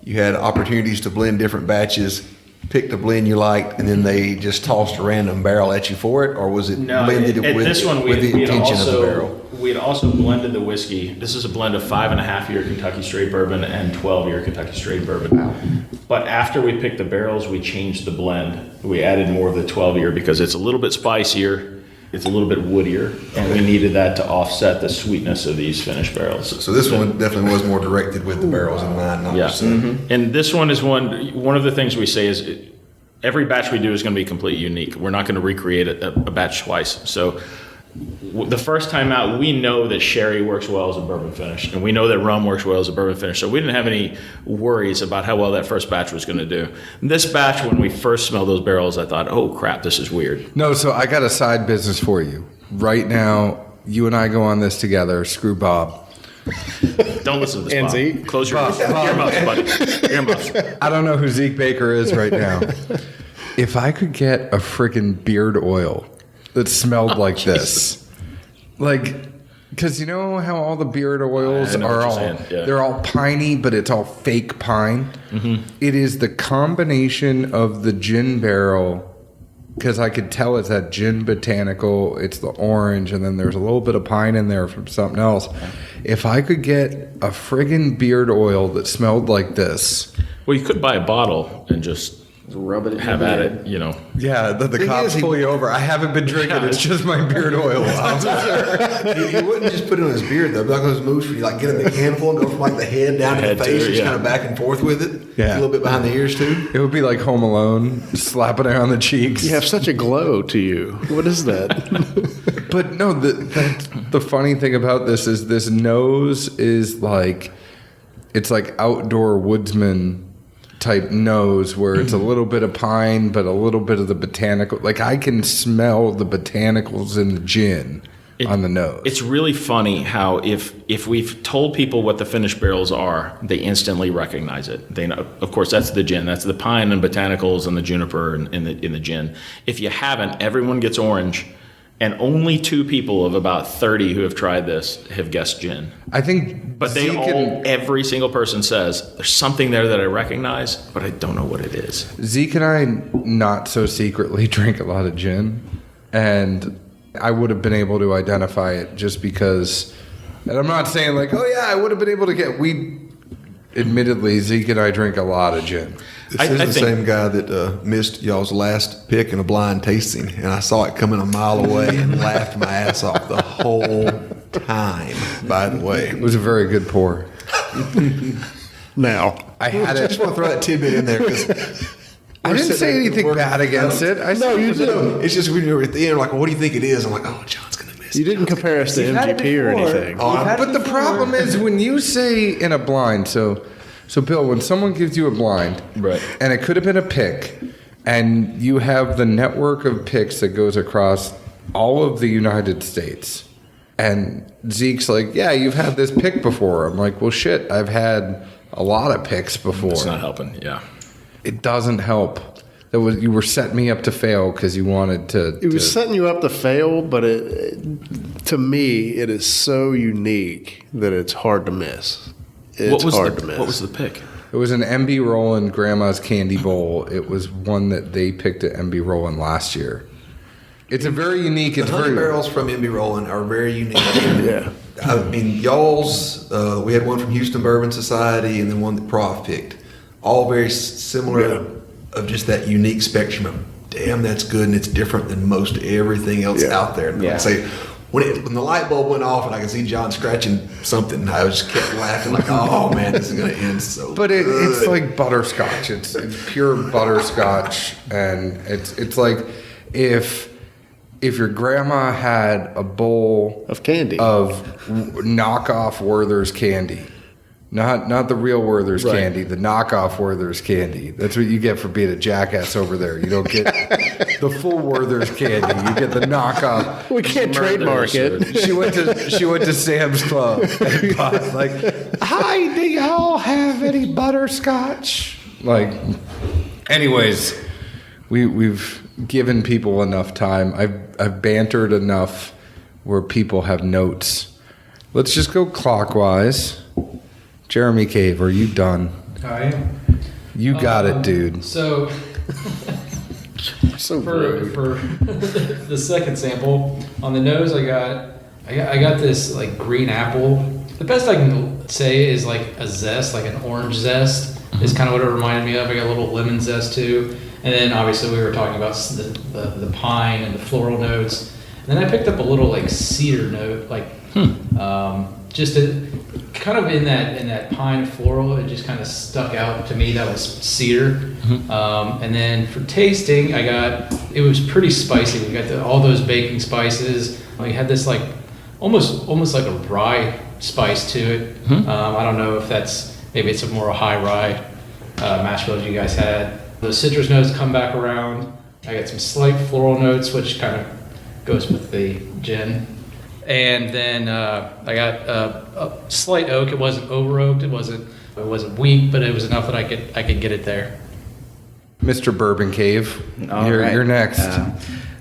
C: you had opportunities to blend different batches, picked a blend you liked, and then they just tossed a random barrel at you for it, or was it blended
D: at
C: with,
D: this one,
C: with the intention of the
D: also
C: barrel?
D: we had also blended the whiskey. This is a blend of 5.5 year Kentucky straight bourbon and 12 year Kentucky straight bourbon.
C: Wow.
D: But after we picked the barrels, we changed the blend. We added more of the 12 year because it's a little bit spicier, it's a little bit woodier, and we needed that to offset the sweetness of these finished barrels.
C: So this one definitely was more directed with the barrels in mind, not
D: Yeah,
C: just
D: and this one is one of the things we say is every batch we do is going to be completely unique. We're not going to recreate a batch twice. So the first time out, we know that sherry works well as a bourbon finish, and we know that rum works well as a bourbon finish. So we didn't have any worries about how well that first batch was going to do. This batch, when we first smelled those barrels, I thought, oh crap, this is weird.
G: No, so I got a side business for you. Right now, you and I go on this together. Screw Bob.
D: Don't listen to this,
B: And
D: Bob.
B: Zeke?
D: Close your earmuffs, buddy. Earmuffs.
G: I don't know who Zeke Baker is right now. If I could get a freaking beard oil that smelled like this, like, because you know how all the beard oils
D: I know what
G: are
D: you're
G: all,
D: saying, yeah.
G: they're all piney, but it's all fake pine. It is the combination of the gin barrel, because I could tell it's that gin botanical, it's the orange, and then there's a little bit of pine in there from something else. If I could get a friggin' beard oil that smelled like this.
D: Well, you could buy a bottle and just
F: Rub it in
D: have
F: your
D: at
F: beard.
D: it, you know.
G: Yeah, the cops pull you over. I haven't been drinking. It's just my beard oil.
C: He wouldn't just put it on his beard though. Like those moves where you like get a big handful and go from like the head down to
D: Head
C: the
D: to
C: face,
D: it,
C: just
D: yeah.
C: kind of back and forth with it.
G: Yeah.
C: A little bit behind the ears too.
G: It would be like Home Alone, slapping it on the cheeks.
B: You have such a glow to you. What is that?
G: But no, the funny thing about this is this nose is like, it's like outdoor woodsman type nose where it's a little bit of pine, but a little bit of the botanical. Like I can smell the botanicals in the gin on the nose.
D: It's really funny how if we've told people what the finished barrels are, they instantly recognize it. They know, of course, that's the gin. That's the pine and botanicals and the juniper in the gin. If you haven't, everyone gets orange. And only 2 people of about 30 who have tried this have guessed gin.
G: I think,
D: but every single person says there's something there that I recognize, but I don't know what it is.
G: Zeke and I not so secretly drink a lot of gin, and I would have been able to identify it just because. And I'm not saying like, oh yeah, I would have been able to get. Admittedly, Zeke and I drink a lot of gin.
C: This is the same guy that missed y'all's last pick in a blind tasting, and I saw it coming a mile away and laughed my ass off the whole time, by the way.
G: It was a very good pour.
B: Now,
C: I just want to throw that tidbit in there because
G: I didn't say anything bad against it.
C: No, you do. It's just when you're at the end, like, well, what do you think it is? I'm like, oh, John's going to miss it.
B: You didn't compare us to MGP or anything.
G: But the problem is when you say in a blind, so Bill, when someone gives you a blind,
D: right,
G: and it could have been a pick, and you have the network of picks that goes across all of the United States, and Zeke's like, yeah, you've had this pick before. I'm like, well, shit, I've had a lot of picks before.
D: It's not helping, yeah.
G: It doesn't help. You were setting me up to fail because you wanted to.
B: It was setting you up to fail, but to me, it is so unique that it's hard to miss. It's hard to miss.
D: What was the pick?
G: It was an MB Roland Grandma's Candy Bowl. It was one that they picked at MB Roland last year. It's a very unique.
C: The honey barrels from MB Roland are very unique.
B: Yeah.
C: I mean, y'all's, we had one from Houston Bourbon Society and then one that Prof picked. All very similar of just that unique spectrum of, damn, that's good and it's different than most everything else out there. And like I say, when the light bulb went off and I could see John scratching something, I just kept laughing like, oh man, this is going to end so
G: But it's like butterscotch. It's pure butterscotch. And it's like if your grandma had a bowl
B: of candy,
G: of knockoff Werther's candy, not the real Werther's candy, the knockoff Werther's candy. That's what you get for being a jackass over there. You don't get the full Werther's candy. You get the knockoff.
B: We can't trademark it.
G: She went to Sam's Club and bought like, hi, do y'all have any butterscotch? Like, anyways, we've given people enough time. I've bantered enough where people have notes. Let's just go clockwise. Jeremy Cave, are you done?
E: I am.
G: You got it, dude.
E: So, for the second sample on the nose, I got this like green apple. The best I can say is like a zest, like an orange zest, is kind of what it reminded me of. I got a little lemon zest too, and then obviously we were talking about the pine and the floral notes. And then I picked up a little like cedar note, like just kind of in that pine floral. It just kind of stuck out to me. That was cedar. And then for tasting, it was pretty spicy. We got all those baking spices. We had this like almost like a rye spice to it. I don't know if maybe it's more a high rye mash bill you guys had. The citrus notes come back around. I got some slight floral notes, which kind of goes with the gin. And then I got a slight oak. It wasn't over oaked. It wasn't weak, but it was enough that I could get it there.
G: Mr. Bourbon Cave, you're next.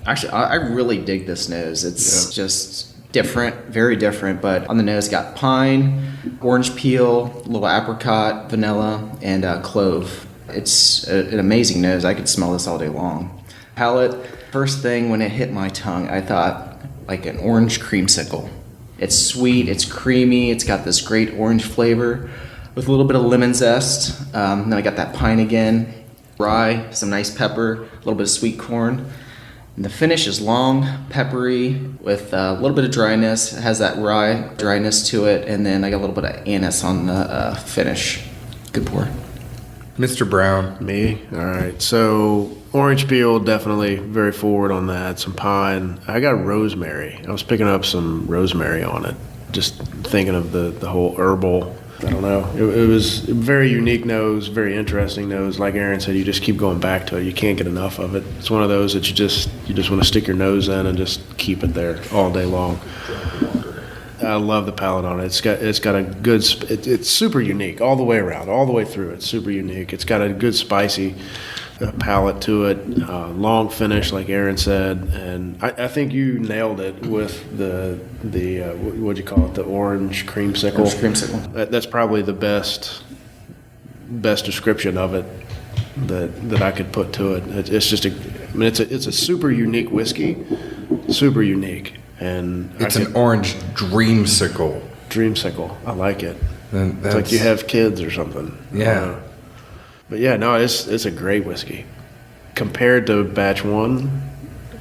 F: Actually, I really dig this nose. It's just different, very different. But on the nose, got pine, orange peel, a little apricot, vanilla, and clove. It's an amazing nose. I could smell this all day long. Palate, first thing when it hit my tongue, I thought like an orange creamsicle. It's sweet, it's creamy, it's got this great orange flavor with a little bit of lemon zest. Then I got that pine again, rye, some nice pepper, a little bit of sweet corn. And the finish is long, peppery, with a little bit of dryness. It has that rye dryness to it, and then I got a little bit of anise on the finish. Good pour.
G: Mr. Brown.
B: Me? All right. So orange peel, definitely very forward on that. Some pine. I got rosemary. I was picking up some rosemary on it. Just thinking of the whole herbal I don't know. It was a very unique nose, very interesting nose. Like Aaron said, you just keep going back to it. You can't get enough of it. It's one of those that you just want to stick your nose in and just keep it there all day long. I love the palate on it. It's got a good. It's super unique all the way around, all the way through. It's super unique. It's got a good spicy palate to it, long finish, like Aaron said, and I think you nailed it with the what'd you call it? The orange creamsicle.
F: Orange creamsicle.
B: That's probably the best description of it that I could put to it. It's just it's a super unique whiskey, super unique. And
G: it's an orange dreamsicle.
B: Dreamsicle. I like it.
G: And
B: it's like you have kids or something.
G: Yeah.
B: But yeah, no, it's a great whiskey. Compared to batch 1,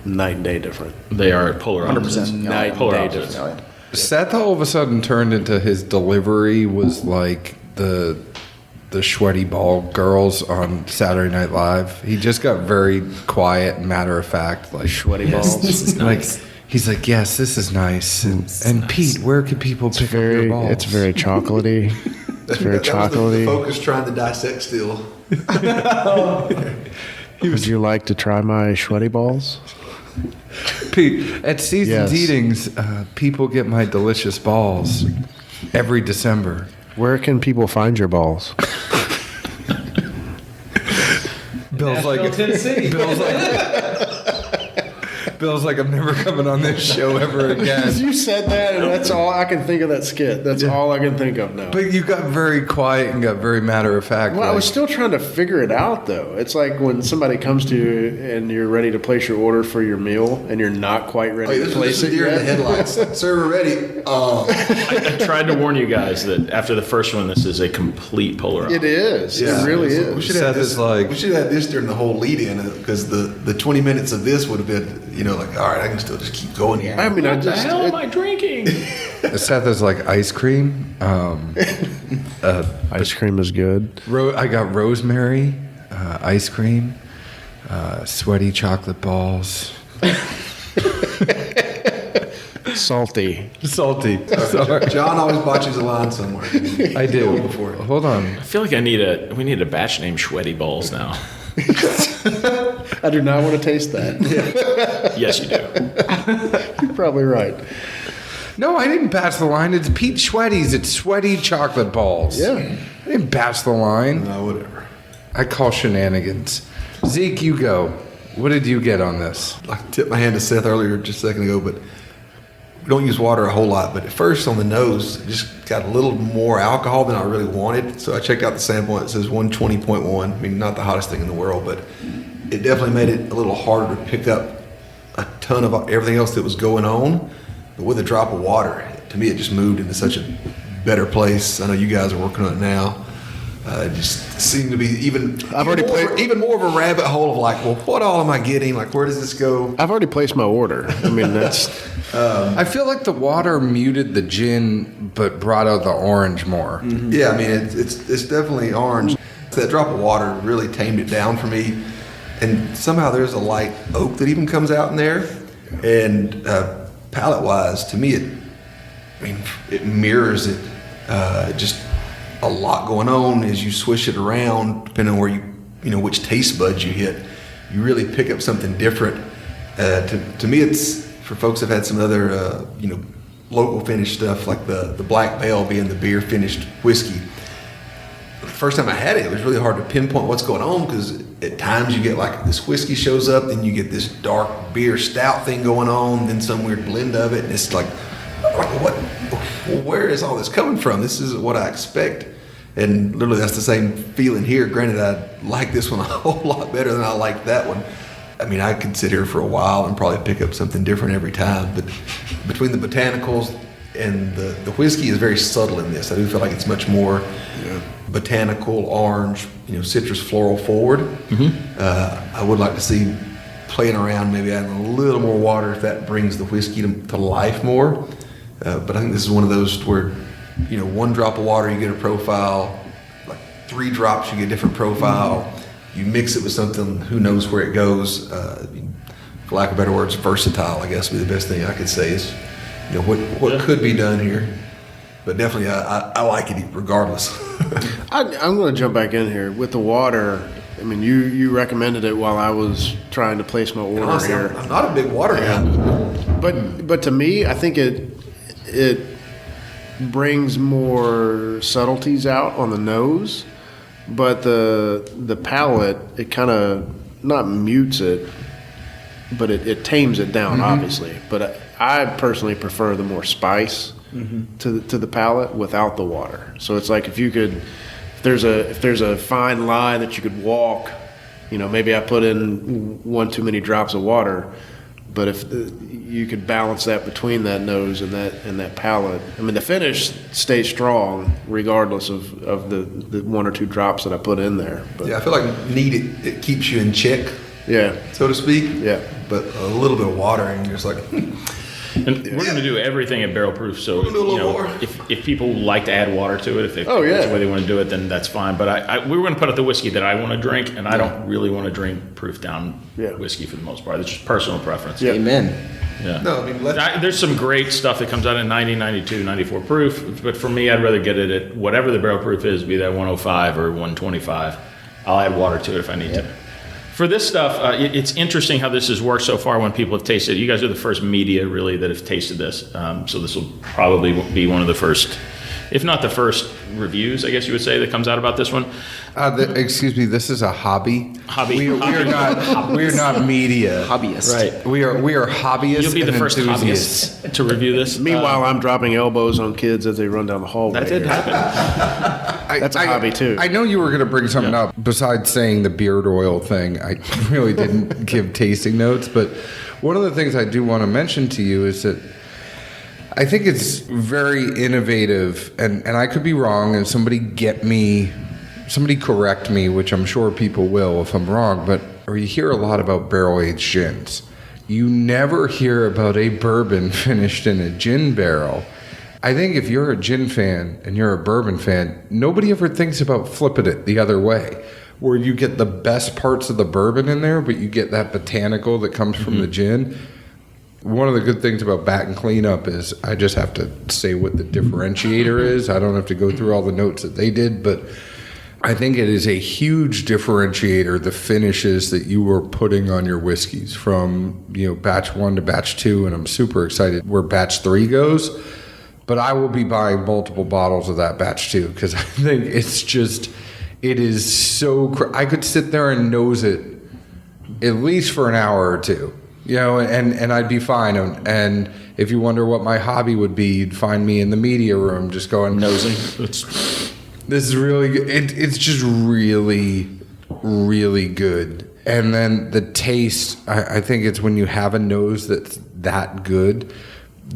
B: night and day different.
D: They are polar opposites.
F: 100%.
B: Night
D: Polar
B: and day
D: opposites.
B: different.
G: Seth all of a sudden turned into his delivery was like the sweaty ball girls on Saturday Night Live. He just got very quiet and matter of fact, like
B: Sweaty balls.
F: This is nice.
G: Like he's like, yes, this is nice. And Pete, where can people pick up your balls?
B: It's very chocolatey. It's very
C: That was
B: chocolatey.
C: the focus trying to dissect still.
B: Would you like to try my sweaty balls?
G: Pete, at Season's
B: Yes.
G: Eatings, people get my delicious balls every December.
B: Where can people find your balls?
G: Bill's like,
E: Tennessee.
G: Bill's like, I'm never coming on this show ever again.
B: You said that, and that's all I can think of that skit. That's all I can think of now.
G: But you got very quiet and got very matter of fact.
B: Well, I
G: like-
B: was still trying to figure it out, though. It's like when somebody comes to you and you're ready to place your order for your meal, and you're not quite ready to
C: This
B: place
C: is
B: it
C: deer in the
B: yet.
C: headlights. Server ready.
D: I tried to warn you guys that after the first one, this is a complete polar opposite.
B: It is.
C: Yeah.
B: It really
C: We
B: is.
C: should have
G: Seth
C: this,
G: is like-
C: we should have had this during the whole lead-in because the 20 minutes of this would have been, like, all right, I can still just keep going here.
B: I mean, I
D: What the
B: just.
D: hell am I drinking?
G: Seth is like ice cream.
B: Ice cream is good.
G: I got rosemary, ice cream, sweaty chocolate balls.
B: Salty.
G: Salty. Sorry.
C: John always botches a line somewhere.
G: I do.
C: Before.
G: Hold on.
D: I feel like we need a batch named Sweaty Balls now.
B: I do not want to taste that.
D: Yes, you do.
B: You're probably right.
G: No, I didn't batch the line. It's Pete Sweaty's. It's sweaty chocolate balls.
B: Yeah.
G: I didn't batch the line.
C: No, whatever.
G: I call shenanigans. Zeke, you go. What did you get on this?
C: I tipped my hand to Seth earlier just a second ago, but we don't use water a whole lot. But at first on the nose, it just got a little more alcohol than I really wanted. So I checked out the sample and it says 120.1. I mean, not the hottest thing in the world, but it definitely made it a little harder to pick up a ton of everything else that was going on. But with a drop of water, to me, it just moved into such a better place. I know you guys are working on it now. It just seemed to be even more of a rabbit hole of like, well, what all am I getting? Like, where does this go?
B: I've already placed my order. I mean, that's.
G: I feel like the water muted the gin, but brought out the orange more.
C: Yeah, I mean, it's definitely orange. That drop of water really tamed it down for me. And somehow there's a light oak that even comes out in there. And palate-wise, to me, it mirrors it. Just a lot going on as you swish it around, depending on where which taste buds you hit. You really pick up something different. To me, it's for folks that have had some other local finished stuff like the Black Bale being the beer finished whiskey. The first time I had it, it was really hard to pinpoint what's going on because at times you get like this whiskey shows up, then you get this dark beer stout thing going on, then some weird blend of it, and it's like what? Where is all this coming from? This isn't what I expect. And literally that's the same feeling here. Granted, I like this one a whole lot better than I like that one. I mean, I could sit here for a while and probably pick up something different every time. But between the botanicals and the whiskey is very subtle in this. I do feel like it's much more botanical, orange, citrus floral forward. Mm-hmm. I would like to see playing around, maybe adding a little more water if that brings the whiskey to life more. But I think this is one of those where, one drop of water, you get a profile. Like 3 drops, you get a different profile. You mix it with something, who knows where it goes. For lack of better words, versatile, I guess would be the best thing I could say is, what could be done here. But definitely, I like it regardless.
B: I'm going to jump back in here with the water. I mean, you recommended it while I was trying to place my order
C: Honestly,
B: here.
C: I'm not a big water guy.
B: But to me, I think it brings more subtleties out on the nose, but the palate, it kind of not mutes it, but it tames it down, obviously. But I personally prefer the more spice to the palate without the water. So it's like if there's a fine line that you could walk, maybe I put in one too many drops of water. But if you could balance that between that nose and that palate, I mean, the finish stays strong regardless of the one or two drops that I put in there. But,
C: Yeah, I feel like it keeps you in check, so to speak.
B: Yeah.
C: But a little bit of water, and you're just like,
D: And we're going to do everything at barrel proof. So
C: We're gonna do a little more.
D: if people like to add water to it, if that's the way they want to do it, then that's fine. But we were going to put out the whiskey that I want to drink, and I don't really want to drink proof down whiskey for the most part. It's just personal preference.
B: Yeah.
F: Amen.
D: Yeah.
C: no, I mean,
D: There's some great stuff that comes out in 90, 92, 94 proof, but for me, I'd rather get it at whatever the barrel proof is, be that 105 or 125. I'll add water to it if I need to. For this stuff, it's interesting how this has worked so far when people have tasted it. You guys are the first media, really, that have tasted this. So this will probably be one of the first, if not the first reviews, I guess you would say, that comes out about this one.
G: Excuse me, this is a hobby.
D: Hobby.
G: We're not media.
F: Hobbyist.
D: Right.
G: We are hobbyists.
D: You'll be the
G: and
D: first
G: enthusiasts.
D: hobbyist to review this.
B: Meanwhile, I'm dropping elbows on kids as they run down the hallway.
D: That did
B: here.
D: happen.
B: That's a hobby, too.
G: I know you were going to bring something up besides saying the beard oil thing. I really didn't give tasting notes, but one of the things I do want to mention to you is that I think it's very innovative, and I could be wrong, and somebody correct me, which I'm sure people will if I'm wrong, but you hear a lot about barrel-aged gins. You never hear about a bourbon finished in a gin barrel. I think if you're a gin fan and you're a bourbon fan, nobody ever thinks about flipping it the other way, where you get the best parts of the bourbon in there, but you get that botanical that comes from the gin. One of the good things about Bat and Cleanup is I just have to say what the differentiator is. I don't have to go through all the notes that they did, but I think it is a huge differentiator, the finishes that you are putting on your whiskeys from, batch 1 to batch 2, and I'm super excited where batch 3 goes. But I will be buying multiple bottles of that batch 2 because I think it is so I could sit there and nose it at least for an hour or two. And I'd be fine. And if you wonder what my hobby would be, you'd find me in the media room just going
D: Nosing.
G: This is really good. It's just really, really good. And then the taste, I think it's when you have a nose that's that good.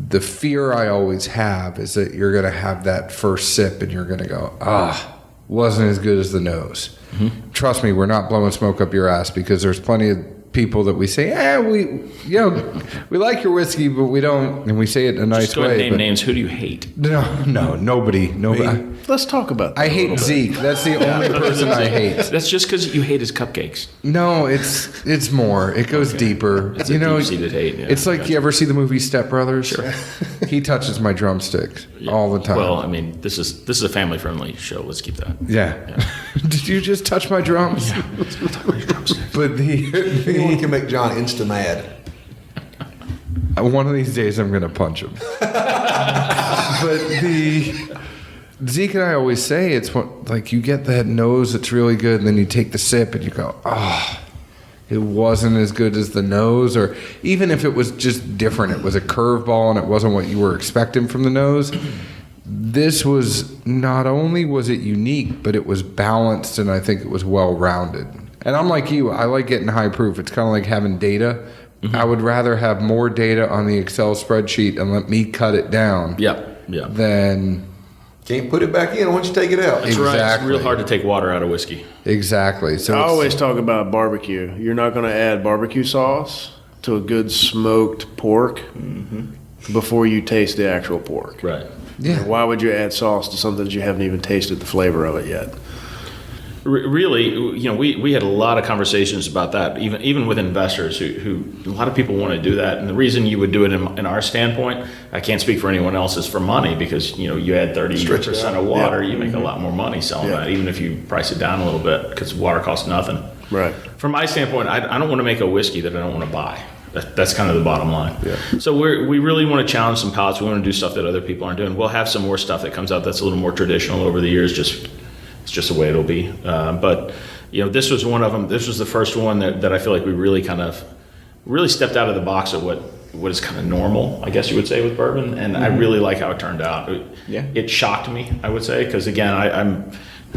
G: The fear I always have is that you're going to have that first sip and you're going to go, wasn't as good as the nose. Mm-hmm. Trust me, we're not blowing smoke up your ass because there's plenty of people that we say, we like your whiskey, but we don't, and we say it in a nice
D: Just go ahead
G: way.
D: and name names. Who do you hate?
G: No, nobody.
B: Let's talk about that.
G: I hate Zeke. That's the only person I hate.
D: That's just because you hate his cupcakes.
G: No, it's more. It goes deeper.
D: It's a deep-seated hate. Yeah,
G: it's like you ever see the movie Step Brothers?
D: Sure.
G: He touches my drumsticks all the time.
D: Well, I mean, this is a family-friendly show. Let's keep that.
G: Yeah. Did you just touch my drums?
D: Yeah. Let's touch my drumsticks.
G: But
C: anyone can make John insta mad.
G: One of these days I'm going to punch him. But Zeke and I always say it's like you get that nose that's really good, and then you take the sip and you go, it wasn't as good as the nose, or even if it was just different, it was a curveball and it wasn't what you were expecting from the nose. This was, not only was it unique, but it was balanced, and I think it was well-rounded. And I'm like you, I like getting high proof. It's kind of like having data. Mm-hmm. I would rather have more data on the Excel spreadsheet and let me cut it down.
D: Yeah.
G: Than...
C: Can't put it back in once you take it out.
D: That's
G: Exactly.
D: right. It's real hard to take water out of whiskey.
G: Exactly. So
B: I always talk about barbecue. You're not going to add barbecue sauce to a good smoked pork before you taste the actual pork.
D: Right.
G: Yeah.
B: Why would you add sauce to something that you haven't even tasted the flavor of it yet?
D: Really, we had a lot of conversations about that, even with investors who a lot of people want to do that. And the reason you would do it in our standpoint, I can't speak for anyone else, is for money, because, you add 30% of water, you make a lot more money selling that, even if you price it down a little bit, because water costs nothing.
B: Right.
D: From my standpoint, I don't want to make a whiskey that I don't want to buy. That's kind of the bottom line. Yeah. So we really want to challenge some palates. We want to do stuff that other people aren't doing. We'll have some more stuff that comes out that's a little more traditional over the years. It's just the way it'll be. But this was one of them. This was the first one that I feel like we really stepped out of the box of what is kind of normal, I guess you would say, with bourbon. And I really like how it turned out. It shocked me, I would say, because again,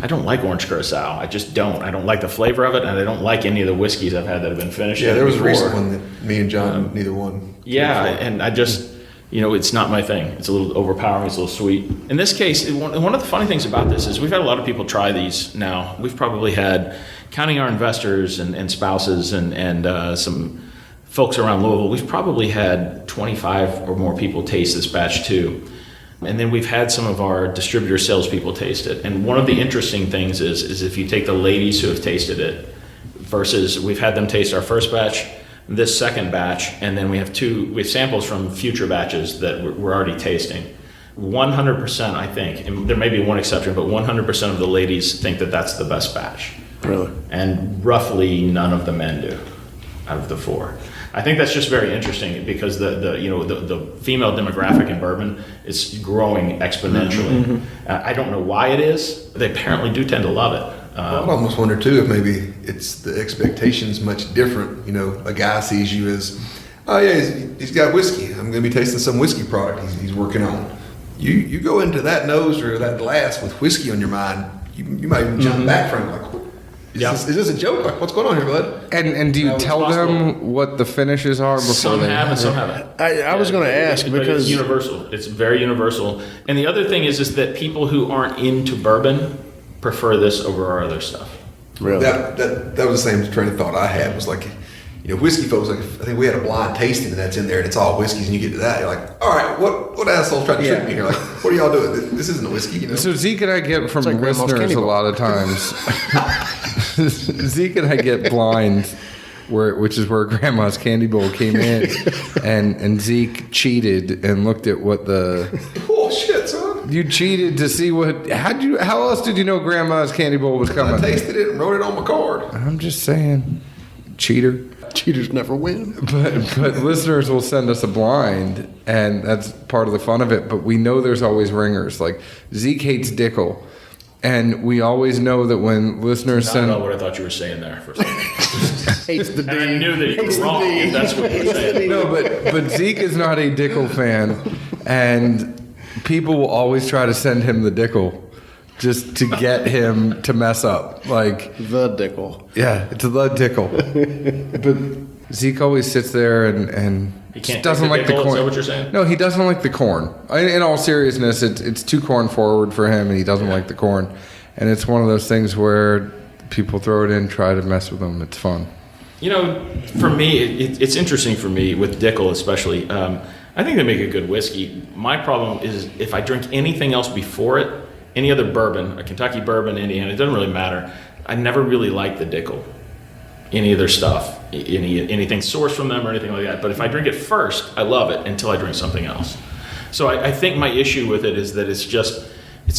D: I don't like orange curacao. I just don't. I don't like the flavor of it, and I don't like any of the whiskeys I've had that have been finished.
C: Yeah, there was a recent one that me and John, neither one.
D: Yeah, and I just, it's not my thing. It's a little overpowering. It's a little sweet. In this case, one of the funny things about this is we've had a lot of people try these now. We've probably had, counting our investors and spouses and some folks around Louisville, we've probably had 25 or more people taste this batch too. And then we've had some of our distributor salespeople taste it. And one of the interesting things is if you take the ladies who have tasted it versus we've had them taste our first batch, this second batch, and then we have samples from future batches that we're already tasting. 100%, I think, and there may be one exception, but 100% of the ladies think that that's the best batch.
B: Really?
D: And roughly none of the men do, out of the 4. I think that's just very interesting because the female demographic in bourbon is growing exponentially. Mm-hmm. I don't know why it is. They apparently do tend to love it.
C: I almost wonder too if maybe it's the expectations much different. A guy sees you as, oh yeah, he's got whiskey. I'm going to be tasting some whiskey product he's working on. You go into that nose or that glass with whiskey on your mind, you might even jump back from it like, is this a joke? Like, what's going on here, bud?
G: And do you tell them what the finishes are before
D: some
G: they
D: have and some haven't?
B: I was going to ask because
D: it's universal. It's very universal. And the other thing is that people who aren't into bourbon prefer this over our other stuff.
C: Really? That was the same train of thought I had. Was like, whiskey folks. Like, I think we had a blind tasting, and that's in there, and it's all whiskeys. And you get to that, you're like, all right, what assholes trying to trick me here? Like, what are y'all doing? This isn't a whiskey,
G: So Zeke and I get from listeners a lot of times. Zeke and I get blind, which is where Grandma's Candy Bowl came in, and Zeke cheated and looked at what the.
C: Oh shit, son!
G: You cheated to see what? How else did you know Grandma's Candy Bowl was coming?
C: I tasted it and wrote it on my card.
G: I'm just saying, cheater.
B: Cheaters never win.
G: But listeners will send us a blind, and that's part of the fun of it. But we know there's always ringers. Like Zeke hates Dickel. And we always know that when listeners send...
D: I don't know what I thought you were saying there for a second.
B: Hates the D.
D: And I knew that you were wrong if that's what you were saying.
G: No, but Zeke is not a Dickel fan, and people will always try to send him the Dickel just to get him to mess up. Like
B: the Dickel.
G: Yeah, it's the Dickel. But Zeke always sits there and
D: he can't
G: doesn't like the corn.
D: Is that what you're saying?
G: No, he doesn't like the corn. In all seriousness, it's too corn forward for him, and he doesn't like the corn. And it's one of those things where people throw it in, try to mess with them. It's fun.
D: For me, it's interesting for me with Dickel especially. I think they make a good whiskey. My problem is if I drink anything else before it, any other bourbon, a Kentucky bourbon, Indiana, it doesn't really matter. I never really liked the Dickel, any of their stuff, anything sourced from them or anything like that. But if I drink it first, I love it until I drink something else. So I think my issue with it is that it's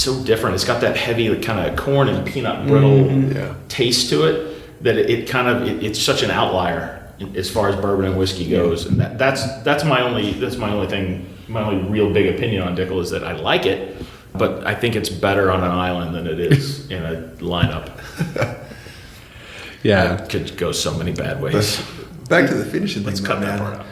D: so different. It's got that heavy kind of corn and peanut brittle taste to it that it's such an outlier as far as bourbon and whiskey goes. And that's my only thing. My only real big opinion on Dickel is that I like it, but I think it's better on an island than it is in a lineup.
G: Yeah,
D: it could go so many bad ways.
C: But back to the finishing thing.
D: Let's cut that part out.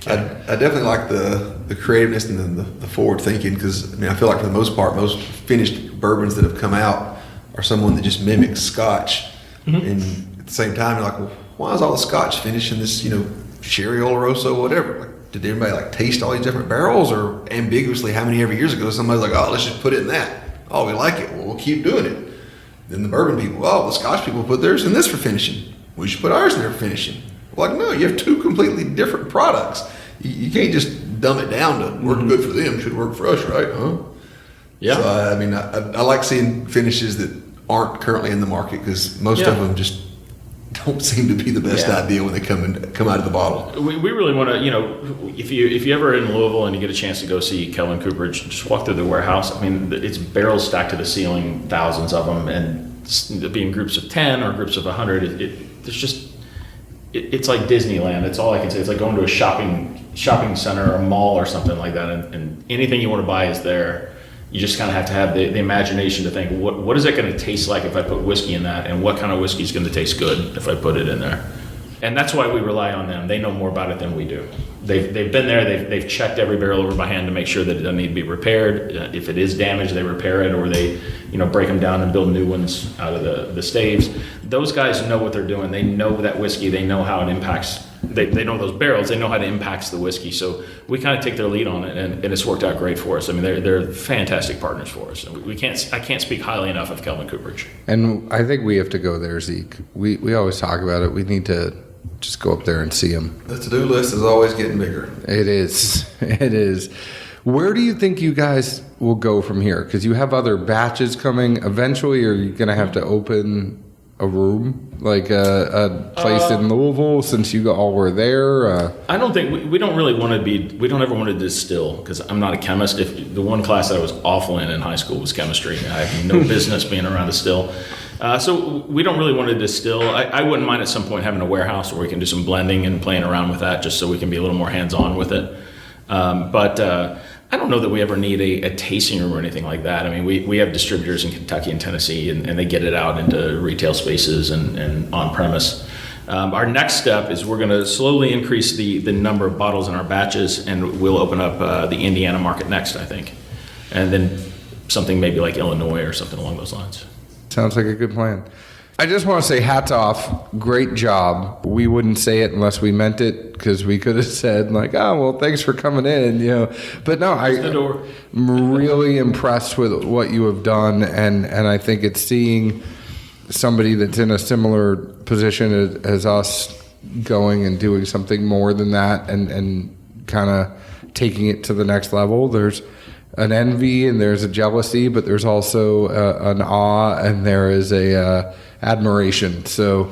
C: I definitely like the creativeness and the forward thinking because I feel like for the most part, most finished bourbons that have come out are someone that just mimics Scotch. Mm-hmm. And at the same time, you're like, well, why is all the Scotch finished in this, sherry oloroso, whatever? Like, did everybody taste all these different barrels, or ambiguously, how many ever years ago somebody's like, oh, let's just put it in that. Oh, we like it. Well, we'll keep doing it. Then the bourbon people, the Scotch people put theirs in this for finishing. We should put ours in there for finishing. Like, no, you have two completely different products. You can't just dumb it down to work good for them. Should work for us, right? Huh?
D: Yeah.
C: So, I like seeing finishes that aren't currently in the market because most of them just don't seem to be the best idea when they come out of the bottle.
D: We really want to, if you ever in Louisville and you get a chance to go see Kelvin Cooperage, just walk through the warehouse. I mean, it's barrels stacked to the ceiling, thousands of them, and being groups of 10 or groups of 100, it's like Disneyland. That's all I can say. It's like going to a shopping center or a mall or something like that, and anything you want to buy is there. You just kind of have to have the imagination to think, what is it going to taste like if I put whiskey in that, and what kind of whiskey is going to taste good if I put it in there? And that's why we rely on them. They know more about it than we do. They've been there. They've checked every barrel over by hand to make sure that it doesn't need to be repaired. If it is damaged, they repair it, or they break them down and build new ones out of the staves. Those guys know what they're doing. They know that whiskey. They know how it impacts. They know those barrels. They know how it impacts the whiskey. So we kind of take their lead on it, and it's worked out great for us. I mean, they're fantastic partners for us. I can't speak highly enough of Kelvin Cooperage.
G: And I think we have to go there, Zeke. We always talk about it. We need to just go up there and see them.
C: The to-do list is always getting bigger.
G: It is. It is. Where do you think you guys will go from here? Because you have other batches coming. Eventually, are you going to have to open a room, like a place in Louisville, since you all were there?
D: I don't think we don't really want to be. We don't ever want to distill, because I'm not a chemist. If the one class that I was awful in high school was chemistry, I have no business being around a still. So we don't really want to distill. I wouldn't mind at some point having a warehouse where we can do some blending and playing around with that, just so we can be a little more hands-on with it. But I don't know that we ever need a tasting room or anything like that. I mean, we have distributors in Kentucky and Tennessee, and they get it out into retail spaces and on-premise. Our next step is we're going to slowly increase the number of bottles in our batches, and we'll open up the Indiana market next, I think. And then something maybe like Illinois or something along those lines.
G: Sounds like a good plan. I just want to say hats off. Great job. We wouldn't say it unless we meant it, because we could have said like, oh, well, thanks for coming in, But no, I'm really impressed with what you have done. And I think it's seeing somebody that's in a similar position as us going and doing something more than that and kind of taking it to the next level. There's an envy and there's a jealousy, but there's also an awe and there is a admiration. So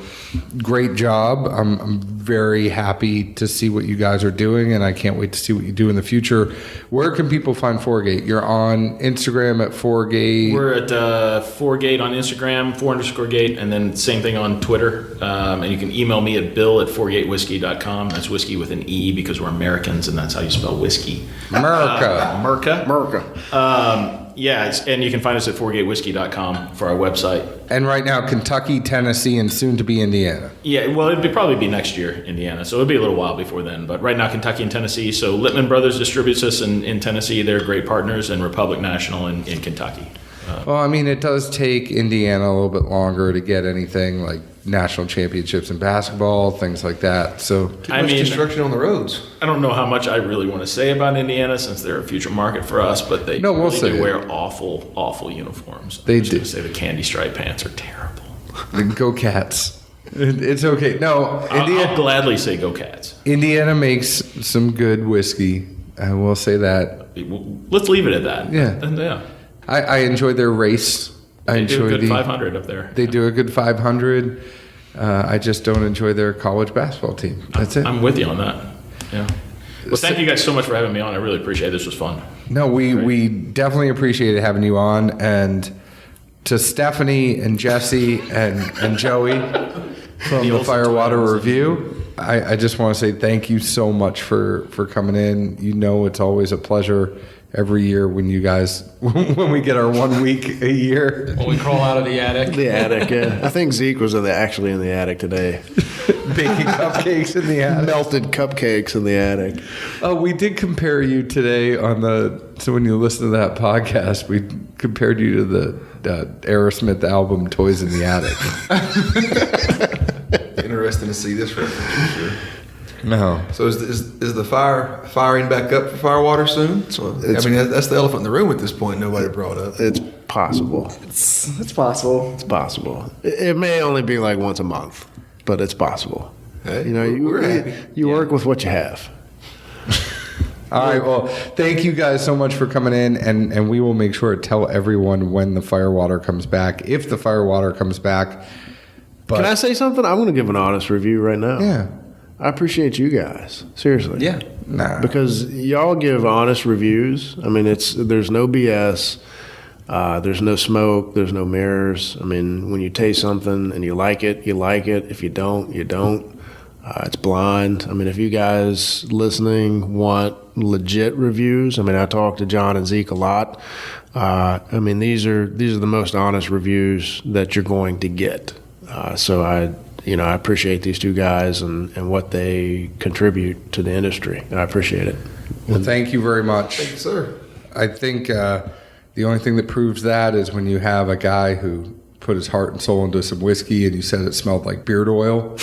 G: great job. I'm very happy to see what you guys are doing, and I can't wait to see what you do in the future. Where can people find Foregate? You're on Instagram at Foregate.
D: We're at Foregate on Instagram, _gate, and then same thing on Twitter. And you can email me at bill@foregatewhiskey.com. That's whiskey with an E, because we're Americans, and that's how you spell whiskey. America. Yeah, and you can find us at foregatewhiskey.com for our website.
G: And right now, Kentucky, Tennessee, and soon to be Indiana.
D: Yeah, well, it'd probably be next year, Indiana. So it'll be a little while before then. But right now, Kentucky and Tennessee. So Littman Brothers distributes us in Tennessee. They're great partners, and Republic National in Kentucky.
G: Well, I mean, it does take Indiana a little bit longer to get anything like national championships in basketball, things like that. So
C: too much construction on the roads.
D: I don't know how much I really want to say about Indiana, since they're a future market for us, but they do wear awful uniforms.
G: They
D: do.
G: do.
D: Say the candy stripe pants are terrible.
G: Go Cats. It's okay. No,
D: I'll gladly say go Cats.
G: Indiana makes some good whiskey. I will say that.
D: Let's leave it at that.
G: Yeah. I enjoy their race.
D: They do a good 500 up there.
G: They do a good 500. I just don't enjoy their college basketball team. That's it.
D: I'm with you on that. Yeah. Well, thank you guys so much for having me on. I really appreciate it. This was fun.
G: No, we definitely appreciated having you on. And to Stephanie and Jesse and Joey from the Firewater Review, I just want to say thank you so much for coming in. It's always a pleasure every year when you guys, when we get our 1 week a year.
E: When we crawl out of the attic.
B: The attic, yeah. I think Zeke was actually in the attic today.
G: Baking cupcakes in the attic.
B: Melted cupcakes in the attic.
G: Oh, we did compare you today so when you listen to that podcast, we compared you to the Aerosmith album Toys in the Attic.
C: Interesting to see this reference for sure.
G: No.
C: So is the firing back up for Firewater soon? So that's the elephant in the room at this point. Nobody brought up.
B: It's possible.
F: It's possible.
B: It's possible. It may only be like once a month, but it's possible.
C: Hey,
B: you
C: we're happy.
B: You work with what you have.
G: All right. Well, thank you guys so much for coming in, and we will make sure to tell everyone when the Firewater comes back, if the Firewater comes back. But,
B: Can I say something? I'm going to give an honest review right now.
G: Yeah.
B: I appreciate you guys. Seriously.
F: Yeah.
G: Nah.
B: Because y'all give honest reviews. I mean, there's no BS. There's no smoke. There's no mirrors. I mean, when you taste something and you like it, you like it. If you don't, you don't. It's blind. I mean, if you guys listening want legit reviews, I mean, I talk to John and Zeke a lot. I mean, these are the most honest reviews that you're going to get. So I appreciate these two guys and what they contribute to the industry. I appreciate it.
G: Well, thank you very much.
C: Thank you, sir.
G: I think the only thing that proves that is when you have a guy who put his heart and soul into some whiskey and you said it smelled like beard oil.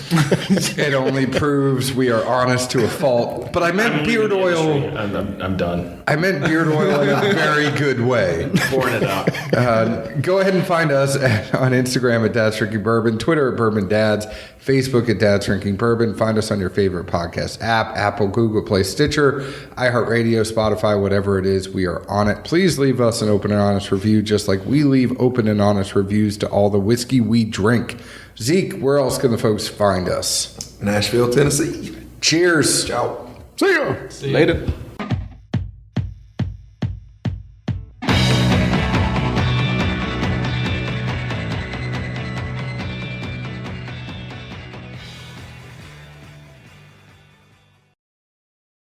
G: It only proves we are honest to a fault. But I meant beard oil.
D: I'm done.
G: I meant beard oil in a very good way.
D: Pouring it out.
G: Go ahead and find us on Instagram at Dad's Drinking Bourbon, Twitter at Bourbon Dads, Facebook at Dad's Drinking Bourbon. Find us on your favorite podcast app, Apple, Google Play, Stitcher, iHeartRadio, Spotify, whatever it is, we are on it. Please leave us an open and honest review, just like we leave open and honest reviews to all the whiskey we drink. Zeke, where else can the folks find us?
C: Nashville, Tennessee.
G: Cheers.
C: Ciao.
B: See ya.
E: See ya.
B: Later.